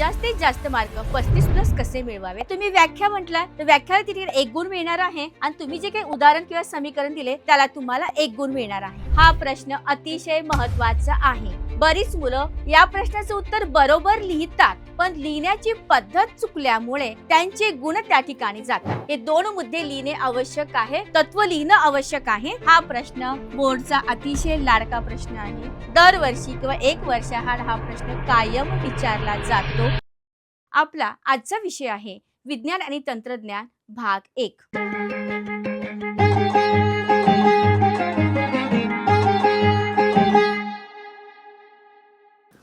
जास्तीत जास्त मार्क 35+ कसे मिळवावे? तुम्ही व्याख्या म्हटला तर व्याख्याला तिथे 1 गुण मिळणार आहे आणि तुम्ही जे काही उदाहरण किंवा समीकरण दिले त्याला तुम्हाला 1 गुण मिळणार आहे. हा प्रश्न अतिशय महत्त्वाचा आहे. बरीच मुलं या प्रश्नाचं उत्तर बरोबर लिहितात, पण लिहिण्याची पद्धत चुकल्यामुळे त्यांचे गुण त्या ठिकाणी जातात. हे 2 मुद्दे लिहिणे आवश्यक आहे, तत्व लिहिणं आवश्यक आहे. हा प्रश्न बोर्डचा अतिशय लाडका प्रश्न आहे. दरवर्षी किंवा 1 वर्षाआड हा प्रश्न कायम विचारला जातो. आपला आजचा विषय आहे विज्ञान आणि तंत्रज्ञान भाग 1.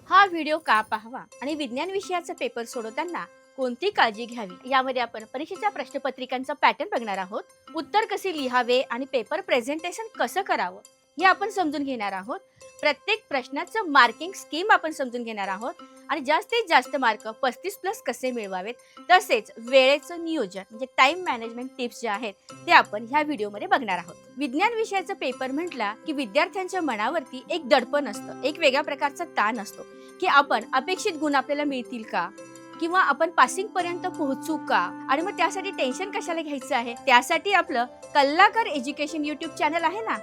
हा व्हिडिओ का पाहावा आणि विज्ञान विषयाचा पेपर सोडवताना कोणती काळजी घ्यावी यामध्ये आपण परीक्षेच्या प्रश्नपत्रिकांचा पॅटर्न बघणार आहोत. उत्तर कसे लिहावे आणि पेपर प्रेझेंटेशन कसं करावं हे आपण समजून घेणार आहोत. प्रत्येक प्रश्नाचं मार्किंग स्कीम आपण समजून घेणार आहोत आणि जास्तीत जास्त मार्क 35+ कसे मिळवावेत, तसेच वेळेचं नियोजन म्हणजे टाइम मॅनेजमेंट टिप्स जे आहेत ते आपण ह्या व्हिडिओमध्ये बघणार आहोत. विज्ञान विषयाचा पेपर म्हटला की विद्यार्थ्यांच्या मनावरती एक दडपण असतं, एक वेगळ्या प्रकारचा ताण असतो की आपण अपेक्षित गुण आपल्याला मिळतील का, किंवा आपण पासिंग पर्यंत पोहोचू का, आणि मग त्यासाठी टेन्शन कशाला घ्यायचं आहे. त्यासाठी आपलं कल्लाकर एज्युकेशन YouTube चॅनल आहे ना,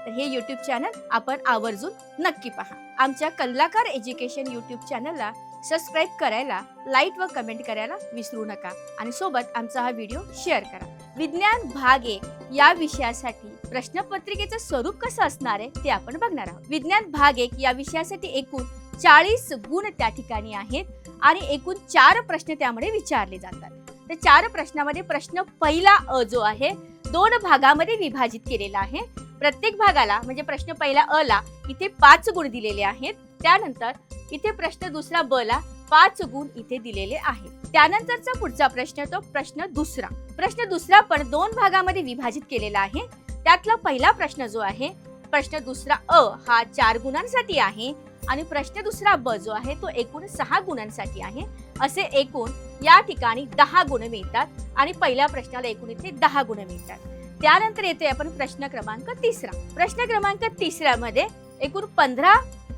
तर हे YouTube चॅनल आपण आवर्जून नक्की पहा. आमच्या कल्लाकर एज्युकेशन YouTube चॅनलला सबस्क्राईब करायला, लाईक व कमेंट करायला विसरू नका आणि सोबत आमचा हा व्हिडिओ शेअर करा. विज्ञान भाग 1 या विषयासाठी प्रश्नपत्रिकेचं स्वरूप कसं असणार आहे ते आपण बघणार आहोत. विज्ञान भाग 1 या विषयासाठी एकूण 40 गुण त्या ठिकाणी आहेत आणि एकूण 4 प्रश्न त्यामध्ये विचारले जातात. तर 4 प्रश्नामध्ये प्रश्न पहिला अ जो आहे 2 भागामध्ये विभाजित केलेला आहे. प्रत्येक भागाला म्हणजे प्रश्न पहिला अ ला इथे 5 गुण दिलेले आहेत. त्यानंतर इथे प्रश्न दुसरा ब ला 5 गुण इथे दिलेले आहेत. त्यानंतरचा पुढचा प्रश्न तो प्रश्न दुसरा पण 2 भागामध्ये विभाजित केलेला आहे. त्यातला पहिला प्रश्न जो आहे प्रश्न दुसरा अ हा 4 गुणांसाठी आहे आणि प्रश्न दुसरा ब जो आहे तो एकूण 6 गुणांसाठी आहे. असे एकूण या ठिकाणी 10 गुण मिळतात आणि पहिल्या प्रश्नाला एकूण इथे 10 गुण मिळतात. त्यानंतर येते आपण प्रश्न क्रमांक 3. प्रश्न क्रमांक 3 मध्ये एकूण 15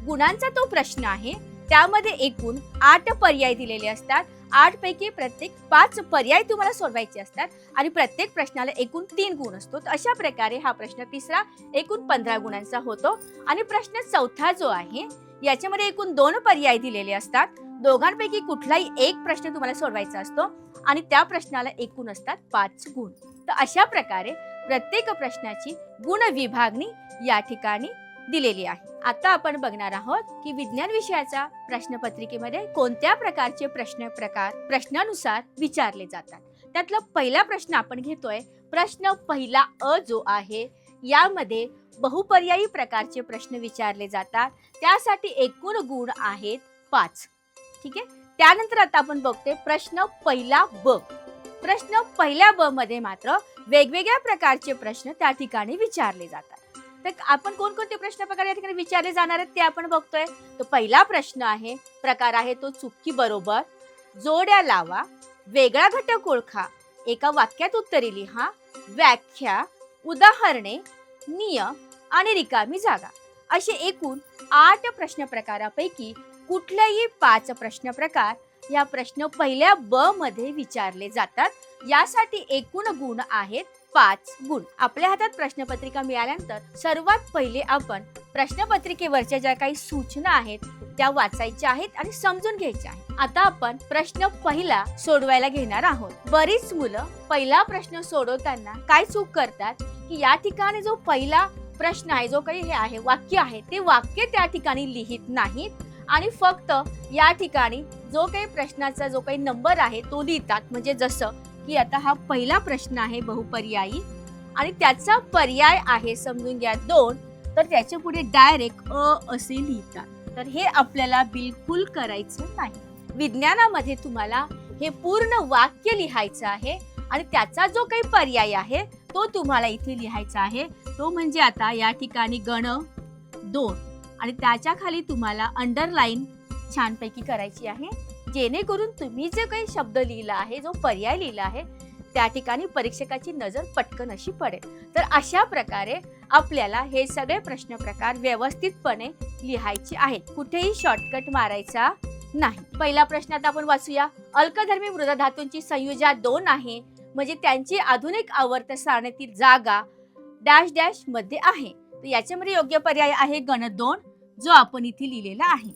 गुणांचा तो प्रश्न आहे. त्यामध्ये एकूण 8 पर्याय दिलेले असतात. 8 पैकी प्रत्येक 5 पर्याय तुम्हाला सोडवायचे असतात आणि प्रत्येक प्रश्नाला एकूण 3 गुण असतो. अशा प्रकारे हा प्रश्न 3 एकूण 15 गुणांचा होतो. आणि प्रश्न 4 जो आहे याच्यामध्ये एकूण 2 पर्याय दिलेले असतात. दोघांपैकी कुठलाही एक प्रश्न तुम्हाला सोडवायचा असतो आणि त्या प्रश्नाला एकूण असतात 5 गुण. तर अशा प्रकारे प्रत्येक प्रश्नाची गुण विभागणी या ठिकाणी दिलेली आहे. आता आपण बघणार आहोत की विज्ञान विषयाच्या प्रश्नपत्रिकेमध्ये कोणत्या प्रकारचे प्रश्न प्रश्नानुसार विचारले जातात. त्यातला पहिला प्रश्न आपण घेतोय. प्रश्न पहिला अ जो आहे यामध्ये बहुपर्यायी प्रकारचे प्रश्न विचारले जातात. त्यासाठी एकूण गुण आहेत 5. ठीक आहे. त्यानंतर आता आपण बघतोय प्रश्न पहिला ब. प्रश्न पहिल्या ब मध्ये मात्र वेगवेगळ्या प्रकारचे प्रश्न त्या ठिकाणी विचारले जातात. तर आपण कोणकोणते प्रश्न प्रकार या ठिकाणी विचारले जाणार आहेत ते आपण बघतोय. तो पहिला प्रश्न आहे प्रकार आहे तो चुकी बरोबर, जोड्या लावा, वेगळा घटक ओळखा, एका वाक्यात उत्तरे लिहा, व्याख्या, उदाहरणे, नियम आणि रिकामी जागा. असे एकूण 8 प्रश्न प्रकारापैकी कुठलेही 5 प्रश्न प्रकार या प्रश्न पहिल्या ब मध्ये विचारले जातात. यासाठी एकूण गुण आहेत 5 गुण. आपल्या हातात प्रश्नपत्रिका मिळाल्यानंतर सर्वात पहिले आपण प्रश्नपत्रिकेवरच्या ज्या काही सूचना आहेत त्या वाचायच्या आहेत आणि समजून घ्यायच्या आहेत. आता आपण प्रश्न पहिला सोडवायला घेणार आहोत. बरीच मुलं पहिला प्रश्न सोडवताना काय चूक करतात की या ठिकाणी जो पहिला प्रश्न आहे, जो काही हे आहे वाक्य आहे, ते वाक्य त्या ठिकाणी लिहित नाहीत आणि फक्त या ठिकाणी जो काही प्रश्नाचा जो काही नंबर आहे तो लिहितात. म्हणजे जसं की आता हा पहिला प्रश्न आहे बहुपर्यायी आणि त्याचा पर्याय आहे समजून घ्या 2, तर त्याच्या पुढे डायरेक्ट अ असे लिहितात. तर हे आपल्याला बिलकुल करायचं नाही. विज्ञानामध्ये तुम्हाला हे पूर्ण वाक्य लिहायचं आहे आणि त्याचा जो काही पर्याय आहे तो तुम्हाला इथे लिहायचा आहे. तो म्हणजे आता या ठिकाणी गण 2 आणि त्याच्या खाली तुम्हाला अंडरलाईन छानपैकी करायची आहे, जेणेकरून तुम्ही जे काही शब्द लिहिला आहे, जो पर्याय लिहिला आहे, त्या ठिकाणी परीक्षकाची नजर पटकन अशी पडेल. तर अशा प्रकारे आपल्याला हे सगळे प्रश्न प्रकार व्यवस्थितपणे लिहायचे आहेत. कुठेही शॉर्टकट मारायचा नाही. पहिला प्रश्न आता आपण वाचूया. अल्कधर्मी मृदा धातूंची संयुजा 2 आहे, म्हणजे त्यांची आधुनिक आवर्त सारणीतील जागा डॅश डॅश मध्ये आहे. तर याच्यामध्ये योग्य पर्याय आहे गण 2, जो आपण इथे लिहिलेला आहे.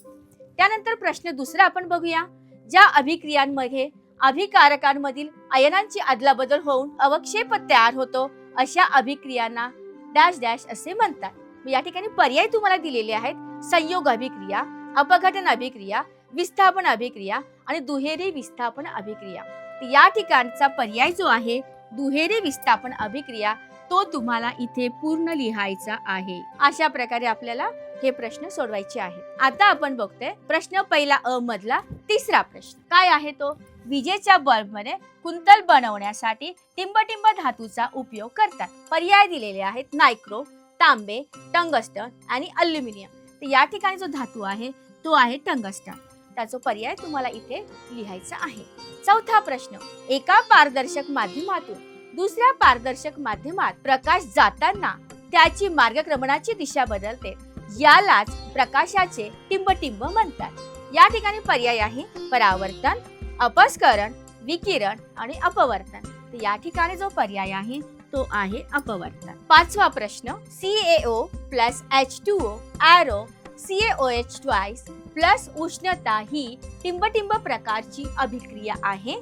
त्यानंतर प्रश्न दुसरा आपण बघूया. ज्या अभिक्रियांमध्ये अभिकारकांमधील आयनांची अदलाबदल होऊन अवक्षेप तयार होतो, अशा अभिक्रियांना डॅश डॅश असे म्हणतात. या ठिकाणी पर्याय तुम्हाला दिलेले आहेत. संयोग अभिक्रिया, अपघटन अभिक्रिया, विस्थापन अभिक्रिया आणि दुहेरी विस्थापन अभिक्रिया. या ठिकाणचा पर्याय जो आहे दुहेरी विस्थापन अभिक्रिया, तो तुम्हाला इथे पूर्ण लिहायचा आहे. अशा प्रकारे आपल्याला हे प्रश्न सोडवायचे आहेत. आता आपण बघतोय प्रश्न पहिला अ मधला तिसरा प्रश्न. काय आहे तो? विजेच्या बल्बमध्ये कुंतल बनवण्यासाठी टिंबटिंब धातूचा उपयोग करतात. पर्याय दिलेले आहेत नायक्रो, तांबे, टंगस्टन आणि अल्युमिनियम. तर या ठिकाणी जो धातू आहे तो आहे टंगस्टन. त्याचा पर्याय तुम्हाला इथे लिहायचा आहे. चौथा प्रश्न. एका पारदर्शक माध्यमातून दुसऱ्या पारदर्शक माध्यमात प्रकाश जाताना त्याची मार्गक्रमणाची दिशा बदलते, यालाच प्रकाशाचे टिंबटिंब म्हणतात. या ठिकाणी पर्याय आहे परावर्तन, अपस्करण, विकिरण आणि अपवर्तन. तर या ठिकाणी जो पर्याय आहे तो आहे अपवर्तन. पाचवा प्रश्न. CaO plus H2O arrow CaOH twice plus उष्णता ही टिंबटिंब प्रकारची अभिक्रिया आहे.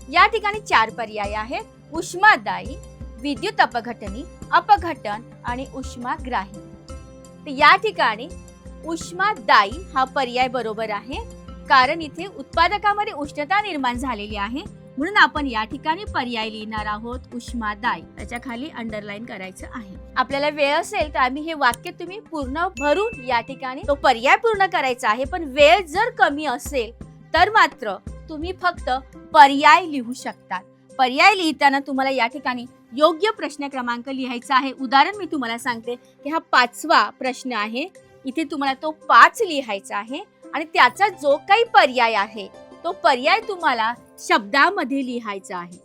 या ठिकाणी 4 पर्याय आहेत. उष्मादायी, विद्युत अपघटनी, अपघटन आणि उष्माग्राही. तर या ठिकाणी उष्मादायी हा पर्याय बरोबर आहे, कारण इथे उत्पादकामध्ये उष्णता निर्माण झालेली आहे, म्हणून आपण या ठिकाणी पर्याय लिहिणार आहोत उष्मादायी. त्याच्या खाली अंडरलाईन करायचं आहे. आपल्याला वेळ असेल तर आम्ही हे वाक्य तुम्ही पूर्ण भरून या ठिकाणी तो पर्याय पूर्ण करायचा आहे. पण वेळ जर कमी असेल तर मात्र तुम्ही फक्त पर्याय लिहू शकतात. पर्याय लिहिताना तुम्हाला या ठिकाणी योग्य प्रश्न क्रमांक लिहायचा आहे. उदाहरण मी तुम्हाला सांगते की हा 5वा प्रश्न आहे. इथे तुम्हाला तो 5 लिहायचा आहे आणि त्याचा जो काही पर्याय आहे तो पर्याय तुम्हाला शब्दामध्ये लिहायचा आहे.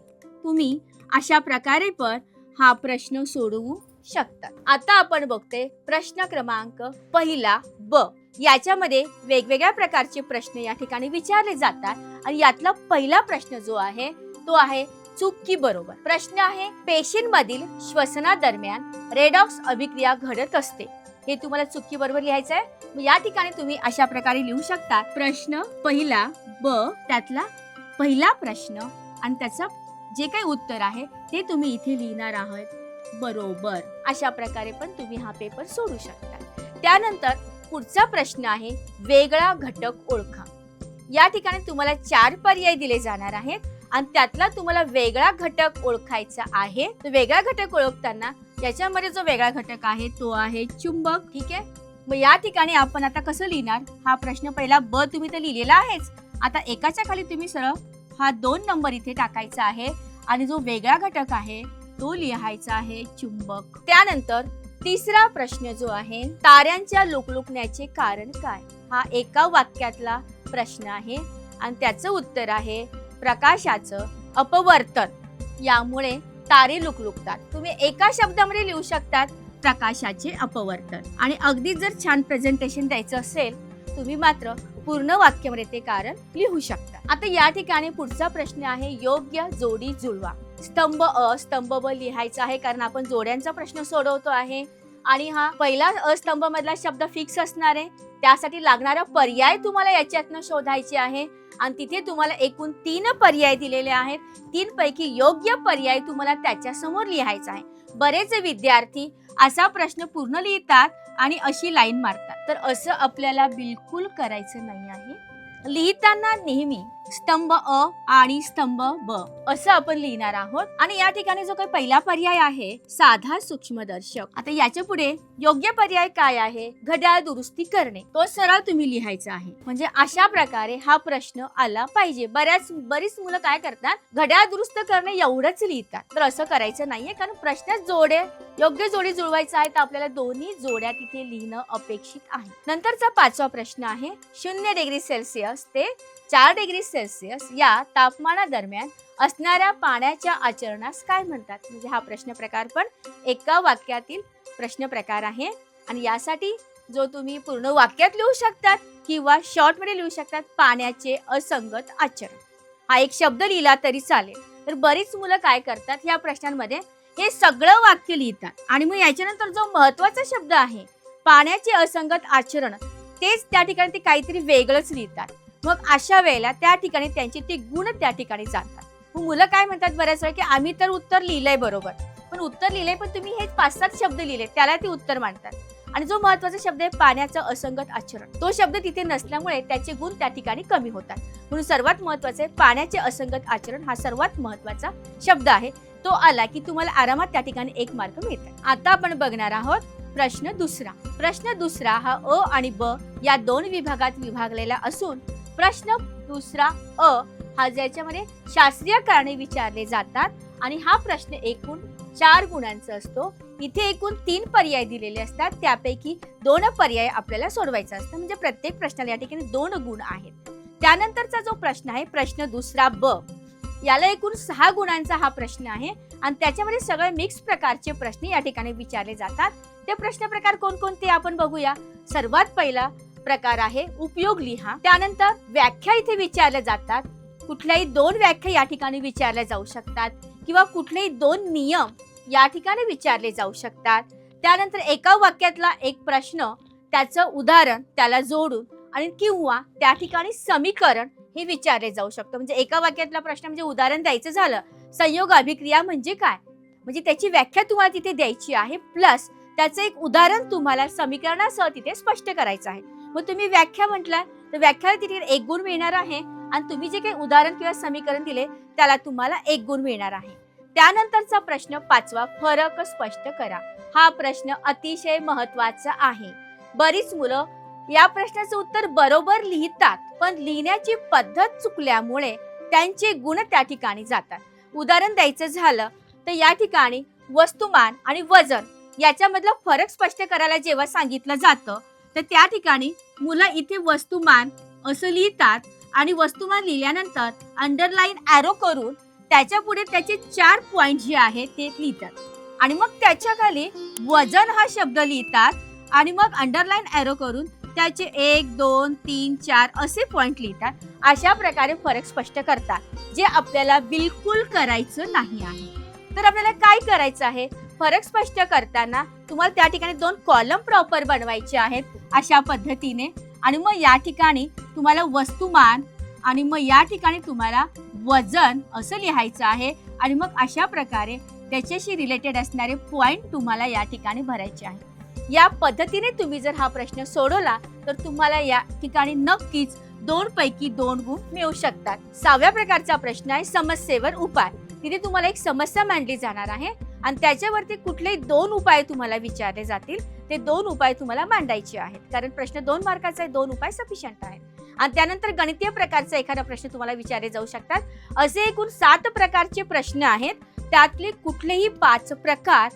तुम्ही अशा प्रकारे पण हा प्रश्न सोडवू शकता. आता आपण बघते प्रश्न क्रमांक पहिला ब. याच्यामध्ये वेगवेगळ्या प्रकारचे प्रश्न या ठिकाणी विचारले जातात आणि यातला पहिला प्रश्न जो आहे तो आहे चूक बरोबर. प्रश्न आहे पेशींमधील श्वसनादरम्यान रेडॉक्स अभिक्रिया घडत असते. हे तुम्हाला चुकी बरोबर लिहायचं आहे. या ठिकाणी तुम्ही अशा प्रकारे लिहू शकता. प्रश्न पहिला ब, त्यातला पहिला प्रश्न आणि त्याचा जे काही उत्तर आहे ते तुम्ही इथे लिहिणार आहात बरोबर. अशा प्रकारे पण तुम्ही हा पेपर सोडू शकता. त्यानंतर पुढचा प्रश्न आहे वेगळा घटक ओळखा. या ठिकाणी तुम्हाला 4 पर्याय दिले जाणार आहेत आणि त्यातला तुम्हाला वेगळा घटक ओळखायचा आहे. तो वेगळा घटक ओळखताना याच्यामध्ये जो वेगळा घटक आहे तो आहे चुंबक. ठीक आहे. मग या ठिकाणी आपण आता कसं लिहिणार? हा प्रश्न पहिला ब तुम्ही तर लिहिलेला आहेच. आता एकाच्या खाली तुम्ही सरळ हा 2 नंबर इथे टाकायचा आहे आणि जो वेगळा घटक आहे तो लिहायचा आहे चुंबक. त्यानंतर तिसरा प्रश्न जो आहे ताऱ्यांच्या लुकलुकण्याचे कारण काय? हा एका वाक्यातला प्रश्न आहे आणि त्याचं उत्तर आहे प्रकाशाचं अपवर्तन. यामुळे तारे लुकलुकतात. तुम्ही एका शब्दामध्ये लिहू शकतात प्रकाशाचे अपवर्तन. आणि अगदी जर छान प्रेझेंटेशन द्यायचं असेल तुम्ही मात्र पूर्ण वाक्यामध्ये ते कारण लिहू शकता. आता या ठिकाणी पुढचा प्रश्न आहे योग्य जोडी जुळवा. स्तंभ अ स्तंभ ब लिहायचा आहे, कारण आपण जोड्यांचा प्रश्न सोडवतो आहे आणि हा पहिला अस्तंभ मधला शब्द फिक्स असणार आहे. त्यासाठी लागणारा पर्याय तुम्हाला याच्यातनं शोधायचे आहे आणि तिथे तुम्हाला एकूण 3 पर्याय दिलेले आहेत. 3 पैकी योग्य पर्याय तुम्हाला त्याच्या समोर लिहायचा आहे. बरेच विद्यार्थी असा प्रश्न पूर्ण लिहितात आणि अशी लाईन मारतात, तर असं आपल्याला बिलकुल करायचं नाही आहे. लिहिताना नेहमी स्तंभ अ आणि स्तंभ ब असं आपण लिहिणार आहोत. आणि या ठिकाणी जो काही पहिला पर्याय आहे साधा सूक्ष्मदर्शक. आता याच्या पुढे योग्य पर्याय काय आहे? घड्याळ दुरुस्ती करणे. तो सरळ तुम्ही लिहायचा आहे. म्हणजे अशा प्रकारे हा प्रश्न आला पाहिजे. बरीच मुलं काय करतात, घड्याळ दुरुस्त करणे एवढंच लिहितात. तर असं करायचं नाहीये, कारण प्रश्नात योग्य जोडी जुळवायचा आहे तर आपल्याला दोन्ही जोड्या तिथे लिहिणं अपेक्षित आहे. नंतरचा 5वा प्रश्न आहे 0 डिग्री सेल्सिअस ते 4 डिग्री सेल्सिअस या तापमानादरम्यान असणाऱ्या पाण्याच्या आचरणास काय म्हणतात? म्हणजे हा प्रश्न प्रकार पण एका वाक्यातील प्रश्न प्रकार आहे आणि यासाठी जो तुम्ही पूर्ण वाक्यात लिहू शकतात किंवा शॉर्टमध्ये लिहू शकतात पाण्याचे असंगत आचरण. हा एक शब्द लिहिला तरी चालेल. तर बरीच मुलं काय करतात या प्रश्नांमध्ये हे सगळं वाक्य लिहितात आणि मग याच्यानंतर जो महत्वाचा शब्द आहे पाण्याचे असंगत आचरण तेच त्या ठिकाणी ते काहीतरी वेगळंच लिहितात. मग अशा वेळेला त्या ठिकाणी त्यांचे ते गुण त्या ठिकाणी जातात. मग मुलं काय म्हणतात बऱ्याच वेळा की आम्ही तर उत्तर लिहिलंय बरोबर, पण उत्तर लिहिलंय पण तुम्ही हे 5-7 शब्द लिहिले त्याला ते उत्तर मानतात. आणि जो महत्वाचा शब्द आहे पाण्याचं असंगत आचरण तो शब्द तिथे नसल्यामुळे त्याचे गुण त्या ठिकाणी कमी होतात. म्हणून सर्वात महत्वाचे पाण्याचे असंगत आचरण हा सर्वात महत्वाचा शब्द आहे. तो आला की तुम्हाला आरामात त्या ठिकाणी 1 मार्क मिळतात. आता आपण बघणार आहोत प्रश्न दुसरा. प्रश्न दुसरा हा अ आणि ब या 2 विभागात विभागलेला असून प्रश्न दुसरा अ हा ज्याच्यामध्ये शास्त्रीय कारणे विचारले जातात आणि हा प्रश्न एकूण 4 गुणांचा असतो. इथे एकूण 3 पर्याय दिलेले असतात, त्यापैकी 2 पर्याय आपल्याला सोडवायचा असतं. म्हणजे प्रत्येक प्रश्नाला या ठिकाणी 2 गुण आहेत. त्यानंतरचा जो प्रश्न आहे प्रश्न दुसरा ब याला एकूण 6 गुणांचा हा प्रश्न आहे आणि त्याच्यामध्ये सगळे मिक्स प्रकारचे प्रश्न या ठिकाणी विचारले जातात. ते प्रश्न प्रकार कोणकोणते आपण बघूया. सर्वात पहिला प्रकार आहे उपयोग लिहा. त्यानंतर व्याख्या इथे विचारल्या जातात. कुठल्याही 2 व्याख्या या ठिकाणी विचारल्या जाऊ शकतात किंवा कुठलेही 2 नियम या ठिकाणी विचारले जाऊ शकतात. त्यानंतर एका वाक्यातला एक प्रश्न त्याचं उदाहरण त्याला जोडून आणि किंवा त्या ठिकाणी समीकरण हे विचारले जाऊ शकतं. म्हणजे एका वाक्यातला प्रश्न म्हणजे उदाहरण द्यायचं झालं संयोग अभिक्रिया म्हणजे काय, म्हणजे त्याची व्याख्या तुम्हाला तिथे द्यायची आहे प्लस त्याचं एक उदाहरण तुम्हाला समीकरणासह तिथे स्पष्ट करायचं आहे. मग तुम्ही व्याख्या म्हटलं तर व्याख्याला तिथे 1 गुण मिळणार आहे आणि तुम्ही जे काही उदाहरण किंवा समीकरण दिले त्याला तुम्हाला 1 गुण मिळणार आहे. त्यानंतरचा प्रश्न 5वा फरक स्पष्ट करा. हा प्रश्न अतिशय महत्वाचा आहे. बरीच मुलं या प्रश्नाचं उत्तर बरोबर लिहितात पण लिहिण्याची पद्धत चुकल्यामुळे त्यांचे गुण त्या ठिकाणी जातात. उदाहरण द्यायचं झालं तर या ठिकाणी वस्तुमान आणि वजन याच्यामधला फरक स्पष्ट करायला जेव्हा सांगितलं जातं तर त्या ठिकाणी मुलं इथे वस्तुमान असं लिहितात आणि वस्तुमान लिहिल्यानंतर अंडरलाईन ॲरो करून त्याच्या पुढे त्याचे 4 पॉइंट जे आहेत ते लिहितात आणि मग त्याच्या खाली वजन हा शब्द लिहितात आणि मग अंडरलाईन ॲरो करून त्याचे 1, 2, 3, 4 असे पॉइंट लिहितात. अशा प्रकारे फरक स्पष्ट करतात जे आपल्याला बिलकुल करायचं नाही आहे. तर आपल्याला काय करायचं आहे फरक स्पष्ट करताना तुम्हाला त्या ठिकाणी 2 कॉलम प्रॉपर बनवायचे आहेत अशा पद्धतीने आणि मग या ठिकाणी तुम्हाला वस्तुमान आणि मग या ठिकाणी तुम्हाला वजन असं लिहायचं आहे आणि मग अशा प्रकारे त्याच्याशी रिलेटेड असणारे पॉइंट तुम्हाला या ठिकाणी भरायचे आहे. या पद्धतीने तुम्ही जर हा प्रश्न सोडवला तर तुम्हाला या ठिकाणी नक्कीच 2 पैकी 2 गुण मिळू शकतात. 6व्या प्रकारचा प्रश्न आहे समस्येवर उपाय. तिथे तुम्हाला एक समस्या मांडली जाणार आहे आणि त्याच्यावरती कुठलेही 2 उपाय तुम्हाला विचारले जातील. ते 2 उपाय तुम्हाला मांडायचे आहेत कारण प्रश्न 2 मार्काचा आहे, 2 उपाय सफिशियंट आहेत. आणि त्यानंतर गणितीय प्रकारचा एखादा प्रश्न तुम्हाला विचारले जाऊ शकतात. असे एकूण 7 प्रकारचे प्रश्न आहेत. त्यातले कुठलेही 5 प्रकार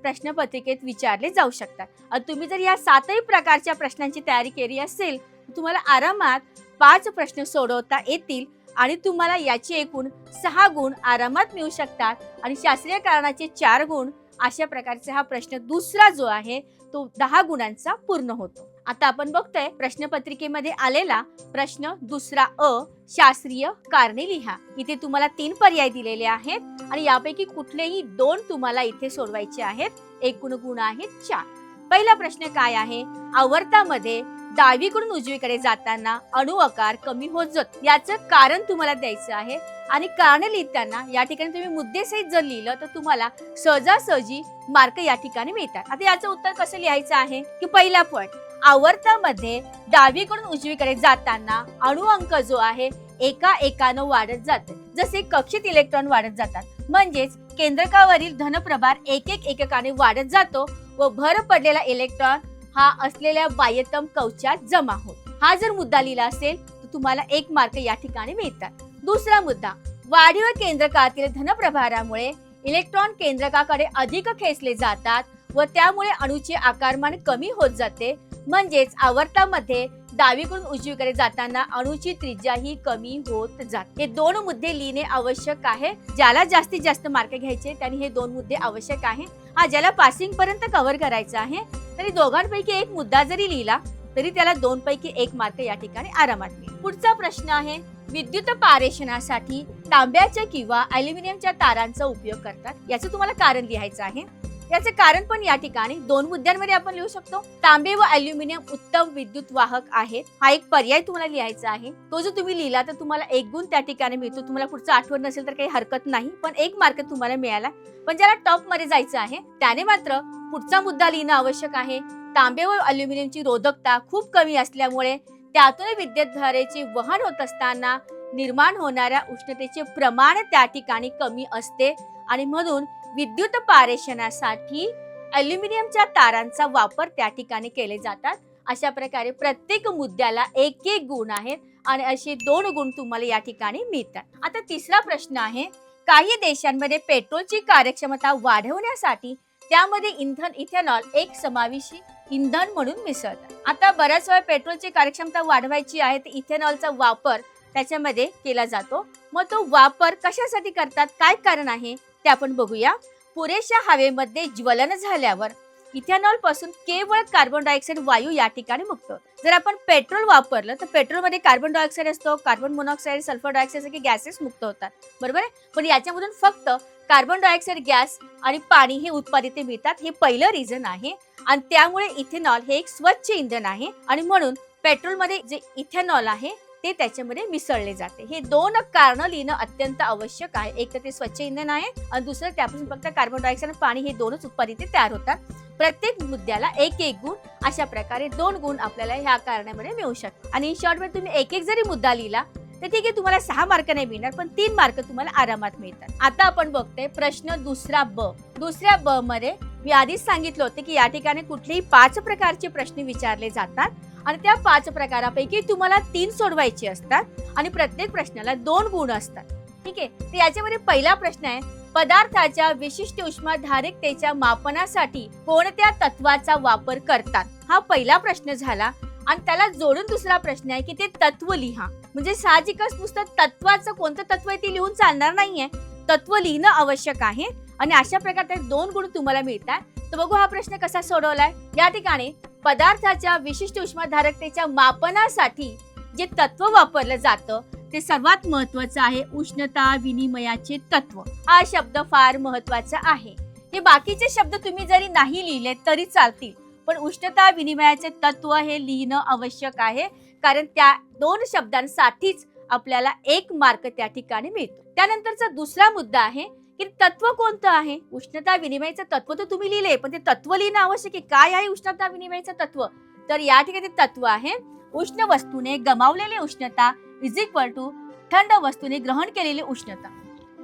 प्रश्नपत्रिकेत विचारले जाऊ शकतात. तुम्ही जर या 7ही प्रकारच्या प्रश्नांची तयारी केली असेल तर तुम्हाला आरामात 5 प्रश्न सोडवता येतील आणि तुम्हाला याचे एकूण 6 गुण आरामात मिळू शकतात आणि शास्त्रीय कारणाचे 4 गुण. अशा प्रकारचा हा प्रश्न दुसरा जो आहे तो 10 गुणांचा पूर्ण होतो. आता आपण बघतोय प्रश्नपत्रिकेमध्ये आलेला प्रश्न दुसरा अ शास्त्रीय कारणे लिहा. इथे तुम्हाला 3 पर्याय दिलेले आहेत आणि यापैकी कुठलेही 2 तुम्हाला इथे सोडवायचे आहेत. एकूण गुण आहेत 4. पहिला प्रश्न काय आहे आवर्तामध्ये डावीकडून उजवीकडे जाताना अणु आकार कमी होत जातो. याचं कारण तुम्हाला द्यायचं आहे आणि कारण लिहिताना या ठिकाणी तुम्ही मुद्देसहित जर लिहिलं तर तुम्हाला सहजासहजी मार्क या ठिकाणी मिळतात. आता याचं उत्तर कसं लिहायचं आहे की पहिला पॉइंट आवर्तामध्ये डावीकडून उजवीकडे जाताना अणु अंक जो आहे एका एकानं वाढत जाते. जसे कक्षेत इलेक्ट्रॉन वाढत जातात म्हणजेच केंद्रकावरील धनप्रभार एक एककाने वाढत जातो व भर पडलेला इलेक्ट्रॉन हा असलेल्या बाह्यतम कवचात जमा होतो. हा जर मुद्दा लिहिला असेल तर तुम्हाला 1 मार्क या ठिकाणी मिळतात. दुसरा मुद्दा वाढीव केंद्रकातील धनप्रभारामुळे इलेक्ट्रॉन केंद्रकाकडे अधिक खेचले जातात व त्यामुळे अणूचे आकारमान कमी होत जाते. म्हणजेच आवर्तामध्ये डावीकडून उजवीकडे जाताना अणूची त्रिज्या ही कमी होत जाते. हे 2 मुद्दे लिहिणे आवश्यक आहे. ज्याला जास्तीत जास्त मार्क घ्यायचे त्यांनी हे 2 मुद्दे आवश्यक आहे. ज्याला पासिंग पर्यंत कव्हर करायचं आहे तरी दोघांपैकी एक मुद्दा जरी लिहिला तरी त्याला 2 पैकी 1 मार्क या ठिकाणी आरामात मिळेल. पुढचा प्रश्न आहे, विद्युत पारेषणासाठी तांब्याच्या किंवा अॅल्युमिनियमच्या तारांचा उपयोग करतात. याचं तुम्हाला कारण लिहायचं आहे. याचे कारण पण या ठिकाणी 2 मुद्द्यांमध्ये आपण लिहू शकतो. तांबे व अॅल्युमिनियम उत्तम विद्युत वाहक आहेत, हा एक पर्याय तुम्हाला लिहायचा आहे. तो जर तुम्ही लिहिला तर तुम्हाला 1 गुण त्या ठिकाणी मिळतो. तुम्हाला पुढचं आठवण नसेल तर काही हरकत नाही, पण 1 मार्क तुम्हाला मिळाला. पण ज्याला टॉप मध्ये जायचं आहे त्याने मात्र पुढचा मुद्दा लिहिणं आवश्यक आहे. तांबे व अॅल्युमिनियमची रोधकता खूप कमी असल्यामुळे त्यातून विद्युतधारेचे वहन होत असताना निर्माण होणाऱ्या उष्णतेचे प्रमाण त्या ठिकाणी कमी असते आणि म्हणून विद्युत पारेषणासाठी अॅल्युमिनियमच्या तारांचा वापर त्या ठिकाणी केले जातात. अशा प्रकारे प्रत्येक मुद्द्याला 1-1 गुण आहेत आणि असे 2 गुण तुम्हाला या ठिकाणी मिळतात. आता तिसरा प्रश्न आहे, काही देशांमध्ये पेट्रोलची कार्यक्षमता वाढवण्यासाठी त्यामध्ये इंधन इथेनॉल एक समावेशी इंधन म्हणून मिसळतात. आता बऱ्याच वेळा पेट्रोलची कार्यक्षमता वाढवायची आहे तर इथेनॉलचा वापर त्याच्यामध्ये केला जातो. मग तो वापर कशासाठी करतात, काय कारण आहे ते आपण बघूया. पुरेशा हवेमध्ये ज्वलन झाल्यावर इथेनॉल पासून केवळ कार्बन डायऑक्साईड वायू या ठिकाणी मुक्त होतो. जर आपण पेट्रोल वापरलं तर पेट्रोलमध्ये कार्बन डायऑक्साईड असतो, कार्बन मोनॉक्साईड, सल्फर डायऑक्साईड सारखे गॅसेस मुक्त होतात, बरोबर आहे. पण याच्यामधून फक्त कार्बन डायऑक्साईड गॅस आणि पाणी हे उत्पादित मिळतात. हे पहिलं रिझन आहे आणि त्यामुळे इथेनॉल हे एक स्वच्छ इंधन आहे आणि म्हणून पेट्रोलमध्ये जे इथेनॉल आहे ते त्याच्यामध्ये मिसळले जाते. हे 2 कारण लिहिणं अत्यंत आवश्यक आहे. एक तर ते स्वच्छ इंधन आहे आणि दुसरं त्यापासून फक्त कार्बन डायऑक्साईड आणि पाणी हे 2च उत्पादित तयार होतात. प्रत्येक मुद्द्याला 1-1 गुण, अशा प्रकारे 2 गुण आपल्याला ह्या कारणामध्ये मिळू शकतात. आणि शॉर्ट मध्ये तुम्ही 1-1 जरी मुद्दा लिहिला तर ठीक आहे, तुम्हाला 6 मार्क नाही मिळणार पण 3 मार्क तुम्हाला आरामात मिळतात. आता आपण बघतोय प्रश्न दुसरा ब. दुसऱ्या ब मध्ये मी आधीच सांगितलं होतं की या ठिकाणी कुठलेही 5 प्रकारचे प्रश्न विचारले जातात आणि त्या 5 प्रकारापैकी तुम्हाला 3 सोडवायचे असतात आणि प्रत्येक प्रश्नाला 2 गुण असतात. ठीक आहे, तर याच्यामध्ये पहिला प्रश्न आहे, पदार्थाच्या विशिष्ट उष्माधारिकतेच्या मापनासाठी कोणत्या तत्वाचा वापर करतात. हा पहिला प्रश्न झाला आणि त्याला जोडून दुसरा प्रश्न आहे की ते तत्व लिहा. म्हणजे साहजिकच नुसतं तत्वाचं कोणतं तत्व आहे ते लिहून चालणार नाहीये, तत्व लिहिणं आवश्यक आहे आणि अशा प्रकारे 2 गुण तुम्हाला मिळतात. तर बघू हा प्रश्न कसा सोडवलाय. या ठिकाणी पदार्थाच्या विशिष्ट उष्माधारकतेच्या मापनासाठी जे तत्व वापरलं जातं ते सर्वात महत्वाचं आहे उष्णता विनिमयाचे तत्व. हा शब्द फार महत्वाचा आहे. हे बाकीचे शब्द तुम्ही जरी नाही लिहिले तरी चालतील, पण उष्णता विनिमयाचे तत्व हे लिहिणं आवश्यक आहे, कारण त्या 2 शब्दांसाठीच आपल्याला 1 मार्क त्या ठिकाणी मिळतो. त्यानंतरचा दुसरा मुद्दा आहे की तत्व कोणतं आहे. उष्णता विनिमयाचं तत्व तर तुम्ही लिहिले, पण ते तत्व लिहिणं आवश्यक आहे. काय आहे उष्णता विनिमयाचं तत्व, तर या ठिकाणी तत्व आहे उष्ण वस्तूने गमावलेली उष्णता इज इक्वल टू थंड वस्तूने ग्रहण केलेली उष्णता.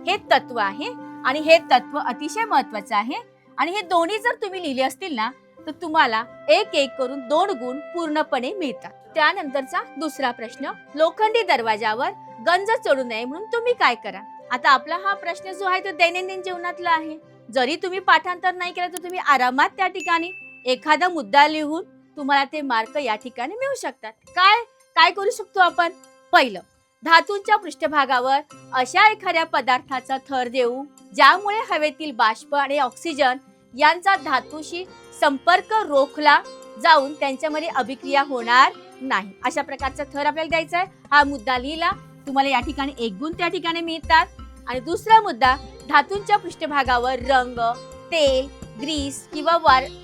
हे तत्व आहे आणि हे तत्व अतिशय महत्वाचं आहे आणि हे दोन्ही जर तुम्ही लिहिले असतील ना तर तुम्हाला 1-1 करून 2 गुण पूर्णपणे मिळतात. त्यानंतरचा दुसरा प्रश्न, लोखंडी दरवाजावर गंज चढू नये म्हणून तुम्ही काय करा. आता आपला हा प्रश्न जो आहे तो दैनंदिन जीवनातला आहे. जरी तुम्ही पाठांतर नाही केलं तर तुम्ही आरामात त्या ठिकाणी एखादा मुद्दा लिहून तुम्हाला ते मार्क या ठिकाणी मिळू शकतात. काय काय करू शकतो आपण. पहिलं, धातूंच्या पृष्ठभागावर अशा एखाद्या पदार्थाचा थर देऊ ज्यामुळे हवेतील बाष्प आणि ऑक्सिजन यांचा धातूशी संपर्क रोखला जाऊन त्यांच्यामध्ये अभिक्रिया होणार नाही. अशा प्रकारचा थर आपल्याला द्यायचा आहे. हा मुद्दा लिहिला, तुम्हाला या ठिकाणी 1 गुण त्या ठिकाणी मिळतात. आणि दुसरा मुद्दा, धातूंच्या पृष्ठभागावर रंग, तेल, ग्रीस किंवा